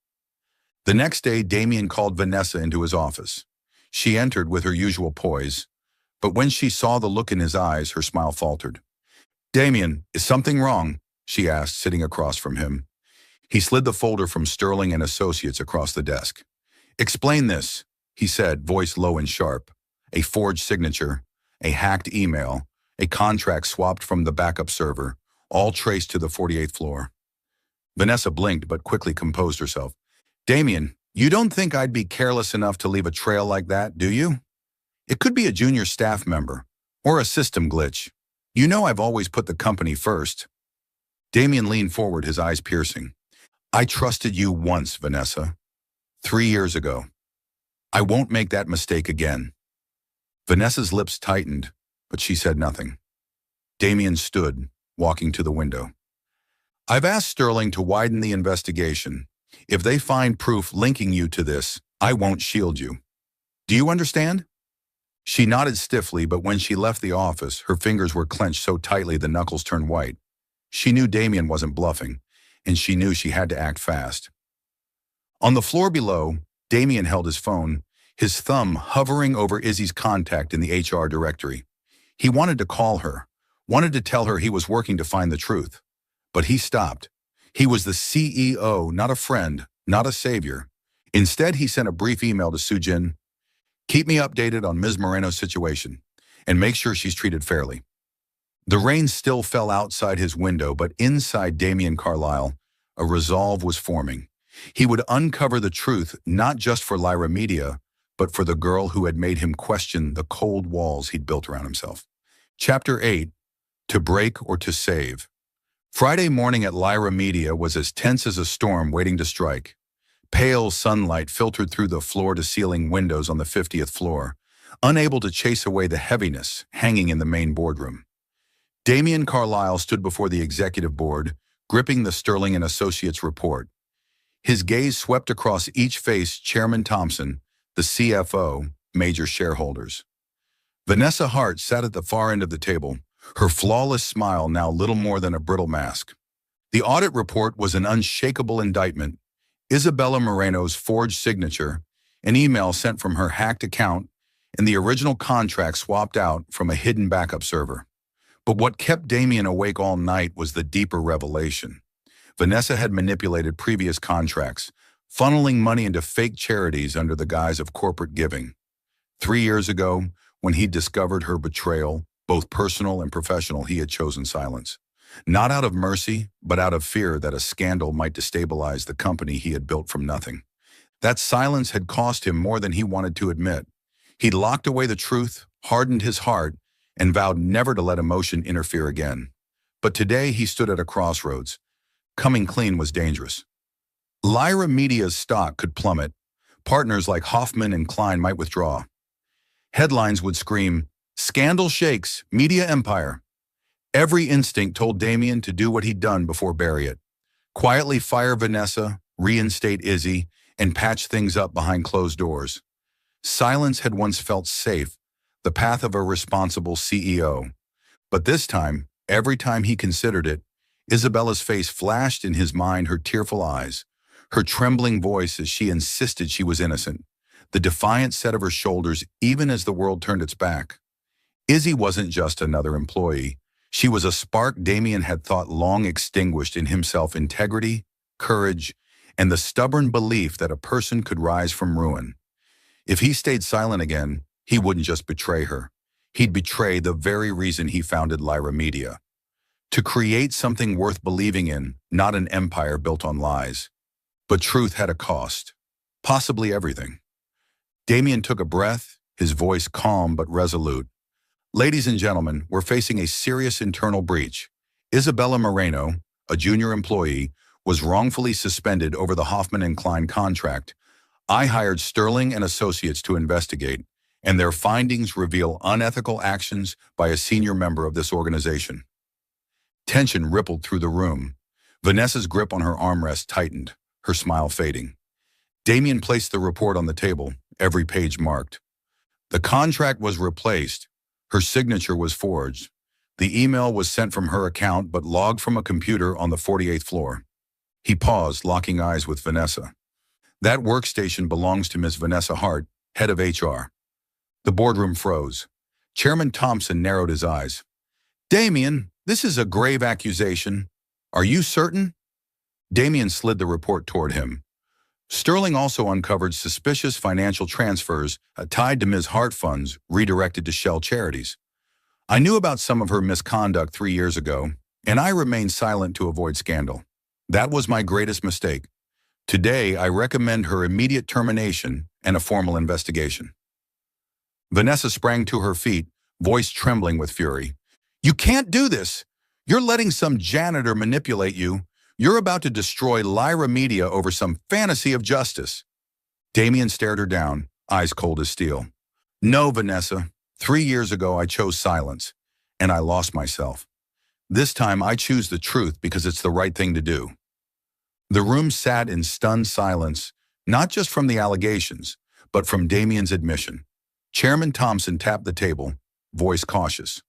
The next day, Damien called Vanessa into his office. She entered with her usual poise, but when she saw the look in his eyes, her smile faltered. "Damien, is something wrong?" she asked, sitting across from him. He slid the folder from Sterling and Associates across the desk. "Explain this," he said, voice low and sharp. A forged signature, a hacked email, a contract swapped from the backup server, all traced to the 48th floor. Vanessa blinked but quickly composed herself. "Damien, you don't think I'd be careless enough to leave a trail like that, do you? It could be a junior staff member, or a system glitch. You know I've always put the company first." Damien leaned forward, his eyes piercing. "I trusted you once, Vanessa. 3 years ago. I won't make that mistake again." Vanessa's lips tightened, but she said nothing. Damien stood, walking to the window. I've asked Sterling to widen the investigation. If they find proof linking you to this, I won't shield you. Do you understand? She nodded stiffly, but when she left the office, her fingers were clenched so tightly the knuckles turned white. She knew Damien wasn't bluffing, and she knew she had to act fast. On the floor below, Damien held his phone, his thumb hovering over Izzy's contact in the HR directory. He wanted to call her, wanted to tell her he was working to find the truth. But he stopped. He was the CEO, not a friend, not a savior. Instead, he sent a brief email to Sujin. Keep me updated on Ms. Moreno's situation, and make sure she's treated fairly. The rain still fell outside his window, but inside Damien Carlyle, a resolve was forming. He would uncover the truth not just for Lyra Media, but for the girl who had made him question the cold walls he'd built around himself. Chapter 8. To Break or to Save. Friday morning at Lyra Media was as tense as a storm waiting to strike. Pale sunlight filtered through the floor-to-ceiling windows on the 50th floor, unable to chase away the heaviness hanging in the main boardroom. Damien Carlyle stood before the executive board, gripping the Sterling and Associates report. His gaze swept across each face: Chairman Thompson, the CFO, major shareholders. Vanessa Hart sat at the far end of the table, her flawless smile now little more than a brittle mask. The audit report was an unshakable indictment. Isabella Moreno's forged signature, an email sent from her hacked account, and the original contract swapped out from a hidden backup server. But what kept Damien awake all night was the deeper revelation. Vanessa had manipulated previous contracts, funneling money into fake charities under the guise of corporate giving. 3 years ago, when he discovered her betrayal, both personal and professional, he had chosen silence. Not out of mercy, but out of fear that a scandal might destabilize the company he had built from nothing. That silence had cost him more than he wanted to admit. He'd locked away the truth, hardened his heart, and vowed never to let emotion interfere again. But today he stood at a crossroads. Coming clean was dangerous. Lyra Media's stock could plummet. Partners like Hoffman and Klein might withdraw. Headlines would scream, "Scandal shakes, media empire." Every instinct told Damien to do what he'd done before bury it. Quietly fire Vanessa, reinstate Izzy, and patch things up behind closed doors. Silence had once felt safe, the path of a responsible CEO. But this time, every time he considered it, Isabella's face flashed in his mind, her tearful eyes, her trembling voice as she insisted she was innocent, the defiant set of her shoulders even as the world turned its back. Izzy wasn't just another employee. She was a spark Damien had thought long extinguished in himself: integrity, courage, and the stubborn belief that a person could rise from ruin. If he stayed silent again, he wouldn't just betray her. He'd betray the very reason he founded Lyra Media. To create something worth believing in, not an empire built on lies. But truth had a cost, possibly everything. Damien took a breath, his voice calm but resolute. Ladies and gentlemen, we're facing a serious internal breach. Isabella Moreno, a junior employee, was wrongfully suspended over the Hoffman and Klein contract. I hired Sterling and Associates to investigate, and their findings reveal unethical actions by a senior member of this organization. Tension rippled through the room. Vanessa's grip on her armrest tightened, her smile fading. Damien placed the report on the table, every page marked. The contract was replaced. Her signature was forged. The email was sent from her account but logged from a computer on the 48th floor. He paused, locking eyes with Vanessa. That workstation belongs to Ms. Vanessa Hart, head of HR. The boardroom froze. Chairman Thompson narrowed his eyes. Damien, this is a grave accusation. Are you certain? Damien slid the report toward him. Sterling also uncovered suspicious financial transfers tied to Ms. Hart funds redirected to Shell charities. I knew about some of her misconduct 3 years ago, and I remained silent to avoid scandal. That was my greatest mistake. Today, I recommend her immediate termination and a formal investigation. Vanessa sprang to her feet, voice trembling with fury. You can't do this! You're letting some janitor manipulate you. You're about to destroy Lyra Media over some fantasy of justice. Damien stared her down, eyes cold as steel. No, Vanessa. 3 years ago, I chose silence. and I lost myself. This time I choose the truth because it's the right thing to do. The room sat in stunned silence, not just from the allegations, but from Damien's admission. Chairman Thompson tapped the table, voice cautious.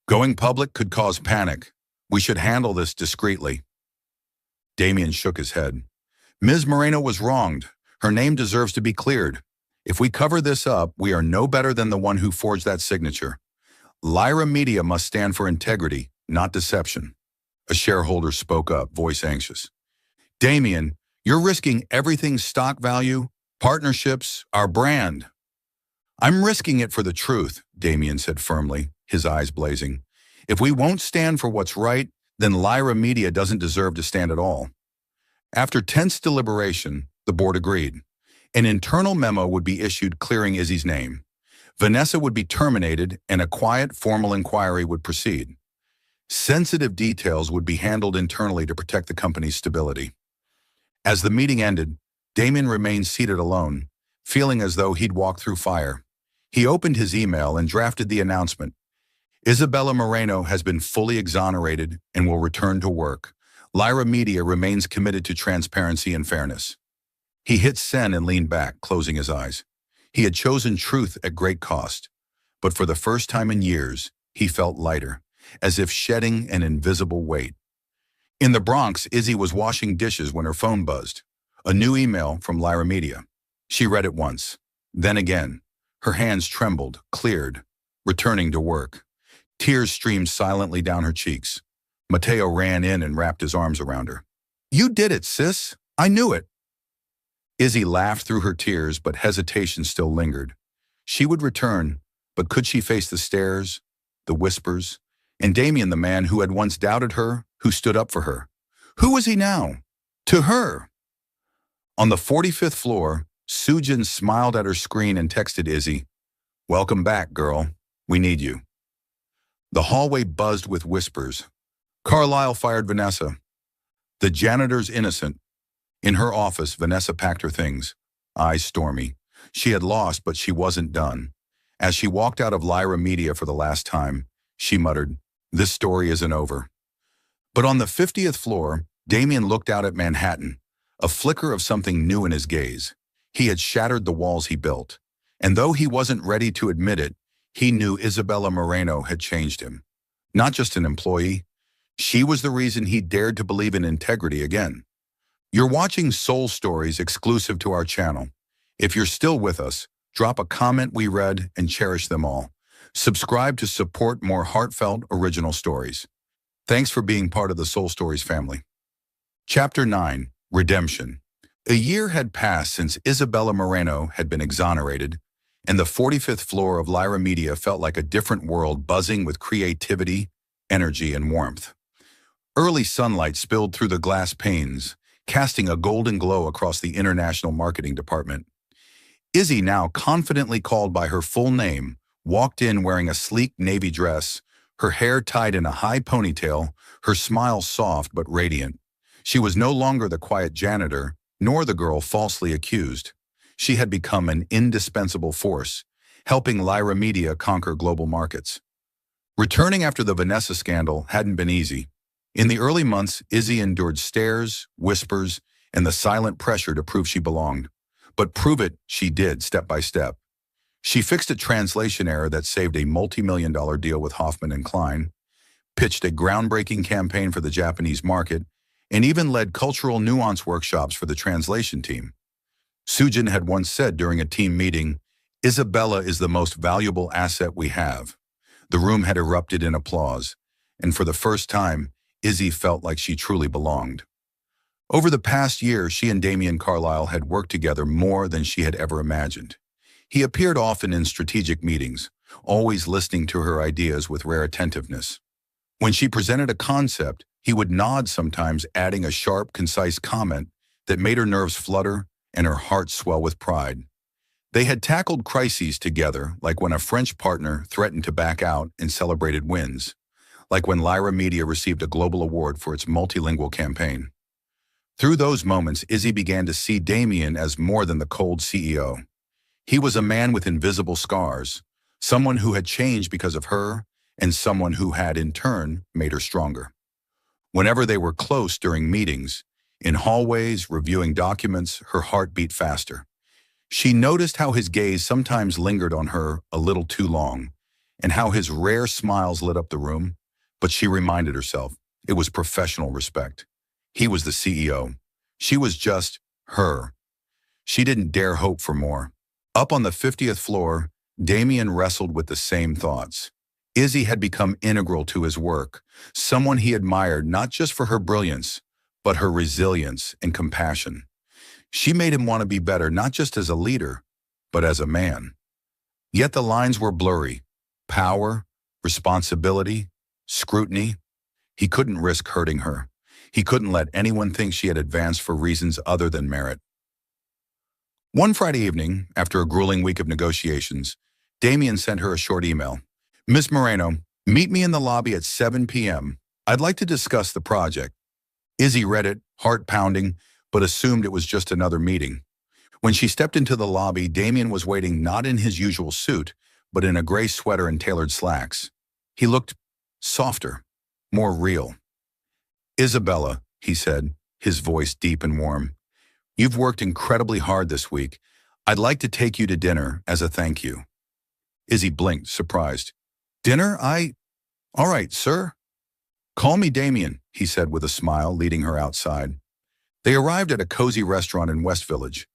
Going public could cause panic. We should handle this discreetly. Damien shook his head. Ms. Moreno was wronged. Her name deserves to be cleared. If we cover this up, we are no better than the one who forged that signature. Lyra Media must stand for integrity, not deception. A shareholder spoke up, voice anxious. Damien, you're risking everything's stock value, partnerships, our brand. I'm risking it for the truth, Damien said firmly, his eyes blazing. If we won't stand for what's right, then Lyra Media doesn't deserve to stand at all. After tense deliberation, the board agreed. An internal memo would be issued clearing Izzy's name. Vanessa would be terminated and a quiet, formal inquiry would proceed. Sensitive details would be handled internally to protect the company's stability. As the meeting ended, Damien remained seated alone, feeling as though he'd walked through fire. He opened his email and drafted the announcement. Isabella Moreno has been fully exonerated and will return to work. Lyra Media remains committed to transparency and fairness. He hit send and leaned back, closing his eyes. He had chosen truth at great cost, but for the first time in years, he felt lighter, as if shedding an invisible weight. In the Bronx, Izzy was washing dishes when her phone buzzed. A new email from Lyra Media. She read it once, then again. Her hands trembled, cleared, returning to work. Tears streamed silently down her cheeks. Mateo ran in and wrapped his arms around her. You did it, sis. I knew it. Izzy laughed through her tears, but hesitation still lingered. She would return, but could she face the stares, the whispers, and Damien, the man who had once doubted her, who stood up for her? Who was he now? To her. On the 45th floor, Sujin smiled at her screen and texted Izzy, Welcome back, girl. We need you. The hallway buzzed with whispers. Carlisle fired Vanessa. The janitor's innocent. In her office, Vanessa packed her things, eyes stormy. She had lost, but she wasn't done. As she walked out of Lyra Media for the last time, she muttered, This story isn't over. But on the 50th floor, Damien looked out at Manhattan, a flicker of something new in his gaze. He had shattered the walls he built, and though he wasn't ready to admit it, he knew Isabella Moreno had changed him. Not just an employee, she was the reason he dared to believe in integrity again. You're watching Soul Stories exclusive to our channel. If you're still with us, drop a comment we read and cherish them all. Subscribe to support more heartfelt original stories. Thanks for being part of the Soul Stories family. Chapter 9, Redemption. A year had passed since Isabella Moreno had been exonerated, and the 45th floor of Lyra Media felt like a different world buzzing with creativity, energy, and warmth. Early sunlight spilled through the glass panes, casting a golden glow across the international marketing department. Izzy, now confidently called by her full name, walked in wearing a sleek navy dress, her hair tied in a high ponytail, her smile soft but radiant. She was no longer the quiet janitor, nor the girl falsely accused. She had become an indispensable force, helping Lyra Media conquer global markets. Returning after the Vanessa scandal hadn't been easy. In the early months, Izzy endured stares, whispers, and the silent pressure to prove she belonged. But prove it she did, step by step. She fixed a translation error that saved a multi-million-dollar deal with Hoffman and Klein, pitched a groundbreaking campaign for the Japanese market, and even led cultural nuance workshops for the translation team. Sujin had once said during a team meeting, Isabella is the most valuable asset we have. The room had erupted in applause, and for the first time, Izzy felt like she truly belonged. Over the past year, she and Damien Carlisle had worked together more than she had ever imagined. He appeared often in strategic meetings, always listening to her ideas with rare attentiveness. When she presented a concept, he would nod sometimes, adding a sharp, concise comment that made her nerves flutter and her heart swell with pride. They had tackled crises together, like when a French partner threatened to back out and celebrated wins, like when Lyra Media received a global award for its multilingual campaign. Through those moments, Izzy began to see Damien as more than the cold CEO. He was a man with invisible scars, someone who had changed because of her, and someone who had, in turn, made her stronger. Whenever they were close during meetings, in hallways, reviewing documents, her heart beat faster. She noticed how his gaze sometimes lingered on her a little too long, and how his rare smiles lit up the room, but she reminded herself it was professional respect. He was the CEO. She was just her. She didn't dare hope for more. Up on the 50th floor, Damien wrestled with the same thoughts. Izzy had become integral to his work, someone he admired not just for her brilliance, but her resilience and compassion. She made him want to be better, not just as a leader, but as a man. Yet the lines were blurry. Power, responsibility, scrutiny. He couldn't risk hurting her. He couldn't let anyone think she had advanced for reasons other than merit. One Friday evening, after a grueling week of negotiations, Damien sent her a short email. "Miss Moreno, meet me in the lobby at 7 p.m. I'd like to discuss the project." Izzy read it, heart pounding, but assumed it was just another meeting. When she stepped into the lobby, Damien was waiting not in his usual suit, but in a gray sweater and tailored slacks. He looked softer, more real. "Isabella," he said, his voice deep and warm, "you've worked incredibly hard this week. I'd like to take you to dinner as a thank you." Izzy blinked, surprised. "Dinner? All right, sir." "Call me Damien," he said with a smile, leading her outside. They arrived at a cozy restaurant in West Village,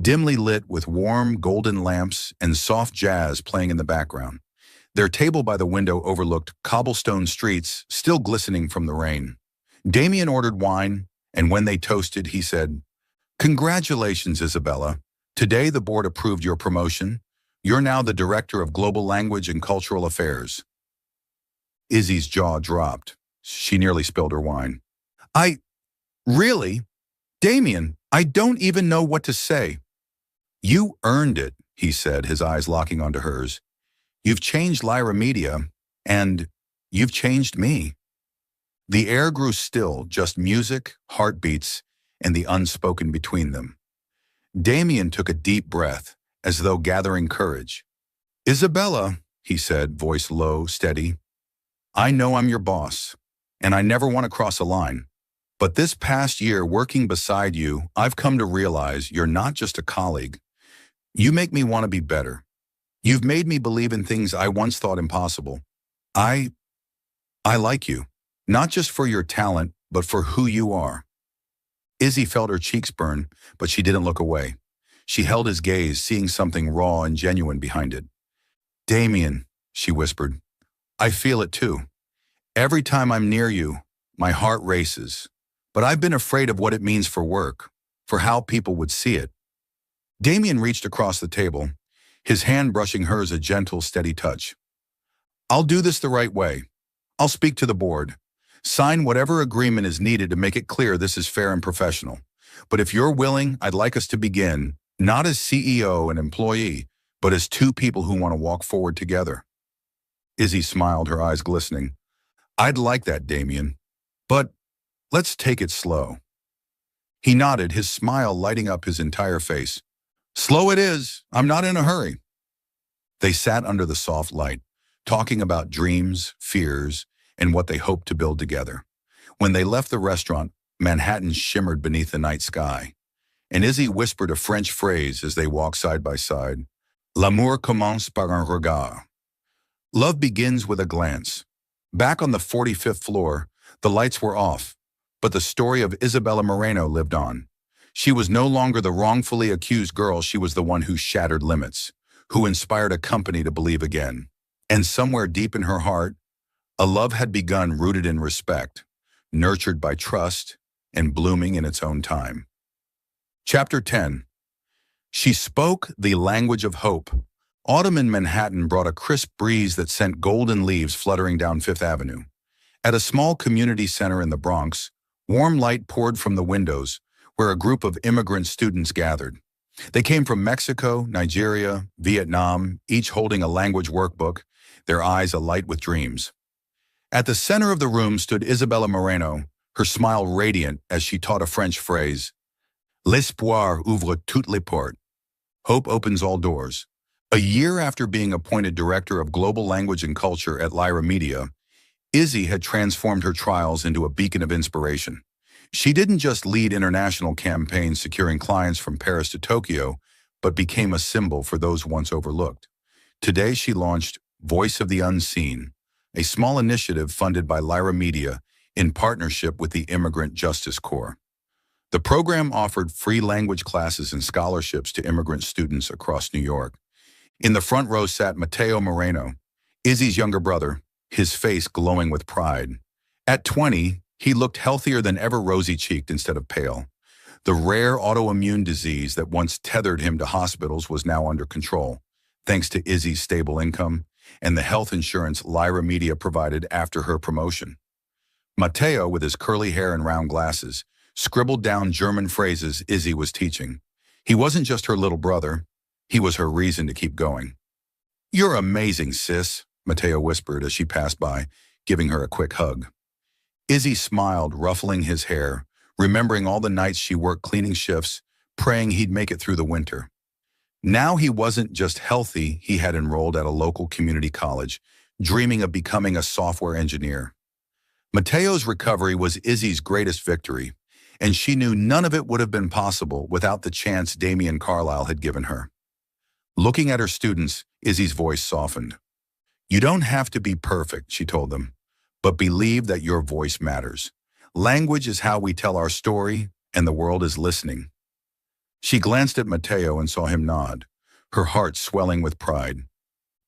dimly lit with warm, golden lamps and soft jazz playing in the background. Their table by the window overlooked cobblestone streets, still glistening from the rain. Damien ordered wine, and when they toasted, he said, "Congratulations, Isabella. Today the board approved your promotion. You're now the Director of Global Language and Cultural Affairs." Izzy's jaw dropped. She nearly spilled her wine. Really? Damien, I don't even know what to say." "You earned it," he said, his eyes locking onto hers. "You've changed Lyra Media, and you've changed me." The air grew still, just music, heartbeats, and the unspoken between them. Damien took a deep breath, as though gathering courage. "Isabella," he said, voice low, steady, "I know I'm your boss, and I never want to cross a line. But this past year working beside you, I've come to realize you're not just a colleague. You make me want to be better. You've made me believe in things I once thought impossible. I like you, not just for your talent, but for who you are." Izzy felt her cheeks burn, but she didn't look away. She held his gaze, seeing something raw and genuine behind it. "Damien," she whispered, "I feel it too. Every time I'm near you, my heart races. But I've been afraid of what it means for work, for how people would see it." Damien reached across the table, his hand brushing hers a gentle, steady touch. "I'll do this the right way. I'll speak to the board. Sign whatever agreement is needed to make it clear this is fair and professional. But if you're willing, I'd like us to begin, not as CEO and employee, but as two people who want to walk forward together." Izzy smiled, her eyes glistening. "I'd like that, Damien. But let's take it slow." He nodded, his smile lighting up his entire face. "Slow it is. I'm not in a hurry." They sat under the soft light, talking about dreams, fears, and what they hoped to build together. When they left the restaurant, Manhattan shimmered beneath the night sky, and Izzy whispered a French phrase as they walked side by side. "L'amour commence par un regard." Love begins with a glance. Back on the 45th floor, the lights were off, but the story of Isabella Moreno lived on. She was no longer the wrongfully accused girl, she was the one who shattered limits, who inspired a company to believe again. And somewhere deep in her heart, a love had begun rooted in respect, nurtured by trust, and blooming in its own time. Chapter 10. She spoke the language of hope. Autumn in Manhattan brought a crisp breeze that sent golden leaves fluttering down Fifth Avenue. At a small community center in the Bronx, warm light poured from the windows, where a group of immigrant students gathered. They came from Mexico, Nigeria, Vietnam, each holding a language workbook, their eyes alight with dreams. At the center of the room stood Isabella Moreno, her smile radiant as she taught a French phrase. "L'espoir ouvre toutes les portes." Hope opens all doors. A year after being appointed Director of Global Language and Culture at Lyra Media, Izzy had transformed her trials into a beacon of inspiration. She didn't just lead international campaigns securing clients from Paris to Tokyo, but became a symbol for those once overlooked. Today she launched Voice of the Unseen, a small initiative funded by Lyra Media in partnership with the Immigrant Justice Corps. The program offered free language classes and scholarships to immigrant students across New York. In the front row sat Matteo Moreno, Izzy's younger brother, his face glowing with pride. At 20, he looked healthier than ever, rosy-cheeked instead of pale. The rare autoimmune disease that once tethered him to hospitals was now under control, thanks to Izzy's stable income and the health insurance Lyra Media provided after her promotion. Matteo, with his curly hair and round glasses, scribbled down German phrases Izzy was teaching. He wasn't just her little brother, he was her reason to keep going. "You're amazing, sis," Matteo whispered as she passed by, giving her a quick hug. Izzy smiled, ruffling his hair, remembering all the nights she worked cleaning shifts, praying he'd make it through the winter. Now he wasn't just healthy, he had enrolled at a local community college, dreaming of becoming a software engineer. Matteo's recovery was Izzy's greatest victory, and she knew none of it would have been possible without the chance Damian Carlisle had given her. Looking at her students, Izzy's voice softened. "You don't have to be perfect," she told them, "but believe that your voice matters. Language is how we tell our story, and the world is listening." She glanced at Matteo and saw him nod, her heart swelling with pride.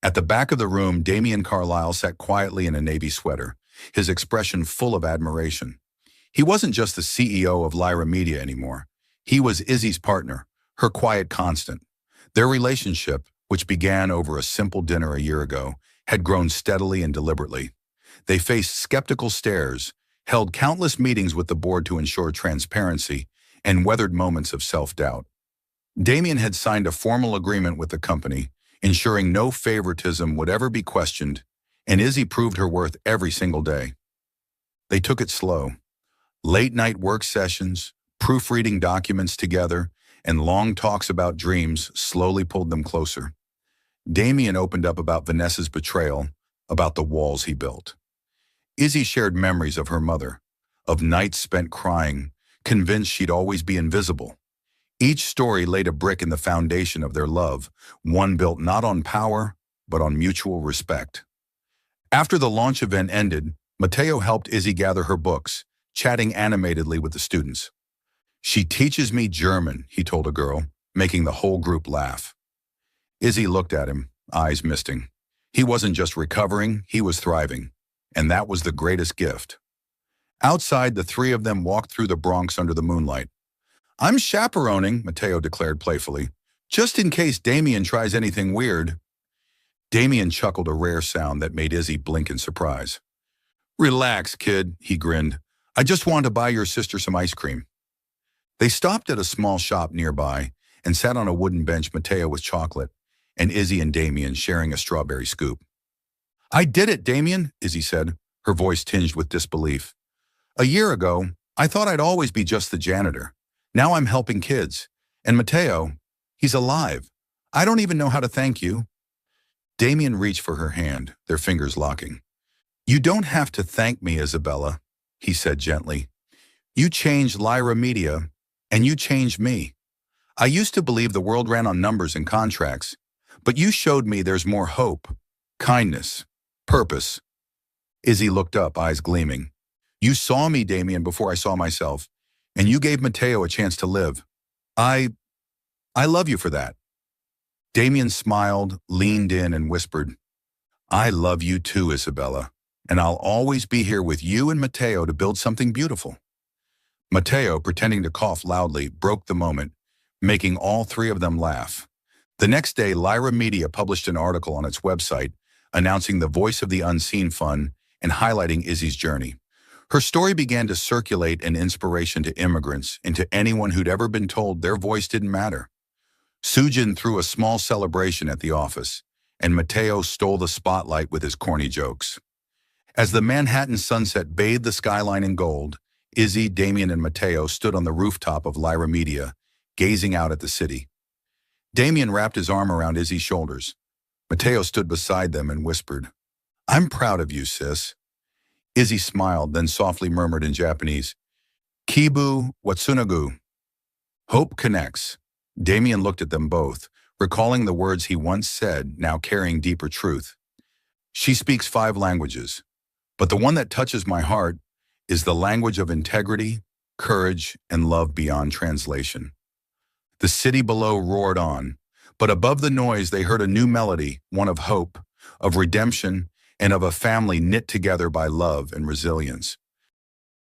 At the back of the room, Damian Carlisle sat quietly in a navy sweater, his expression full of admiration. He wasn't just the CEO of Lyra Media anymore. He was Izzy's partner, her quiet constant. Their relationship, which began over a simple dinner a year ago, had grown steadily and deliberately. They faced skeptical stares, held countless meetings with the board to ensure transparency, and weathered moments of self-doubt. Damian had signed a formal agreement with the company, ensuring no favoritism would ever be questioned, and Izzy proved her worth every single day. They took it slow. Late-night work sessions, proofreading documents together, and long talks about dreams slowly pulled them closer. Damian opened up about Vanessa's betrayal, about the walls he built. Izzy shared memories of her mother, of nights spent crying, convinced she'd always be invisible. Each story laid a brick in the foundation of their love, one built not on power, but on mutual respect. After the launch event ended, Matteo helped Izzy gather her books, chatting animatedly with the students. "She teaches me German," he told a girl, making the whole group laugh. Izzy looked at him, eyes misting. He wasn't just recovering, he was thriving, and that was the greatest gift. Outside, the three of them walked through the Bronx under the moonlight. "I'm chaperoning," Matteo declared playfully, "just in case Damian tries anything weird." Damian chuckled, a rare sound that made Izzy blink in surprise. "Relax, kid," he grinned. "I just want to buy your sister some ice cream." They stopped at a small shop nearby and sat on a wooden bench, Matteo with chocolate, and Izzy and Damian sharing a strawberry scoop. "I did it, Damian," Izzy said, her voice tinged with disbelief. "A year ago, I thought I'd always be just the janitor. Now I'm helping kids. And Matteo, he's alive. I don't even know how to thank you." Damian reached for her hand, their fingers locking. "You don't have to thank me, Isabella," he said gently. "You changed Lyra Media, and you changed me. I used to believe the world ran on numbers and contracts, but you showed me there's more hope, kindness, purpose." Izzy looked up, eyes gleaming. "You saw me, Damian, before I saw myself, and you gave Matteo a chance to live. I love you for that." Damian smiled, leaned in, and whispered, "I love you too, Isabella, and I'll always be here with you and Matteo to build something beautiful." Matteo, pretending to cough loudly, broke the moment, making all three of them laugh. The next day, Lyra Media published an article on its website announcing the Voice of the Unseen Fund and highlighting Izzy's journey. Her story began to circulate an inspiration to immigrants and to anyone who'd ever been told their voice didn't matter. Sujin threw a small celebration at the office, and Matteo stole the spotlight with his corny jokes. As the Manhattan sunset bathed the skyline in gold, Izzy, Damian, and Matteo stood on the rooftop of Lyra Media, gazing out at the city. Damien wrapped his arm around Izzy's shoulders. Mateo stood beside them and whispered, "I'm proud of you, sis." Izzy smiled, then softly murmured in Japanese, "Kibu Watsunagu." Hope connects. Damien looked at them both, recalling the words he once said, now carrying deeper truth. She speaks 5 languages, but the one that touches my heart is the language of integrity, courage, and love beyond translation. The city below roared on, but above the noise they heard a new melody, one of hope, of redemption, and of a family knit together by love and resilience.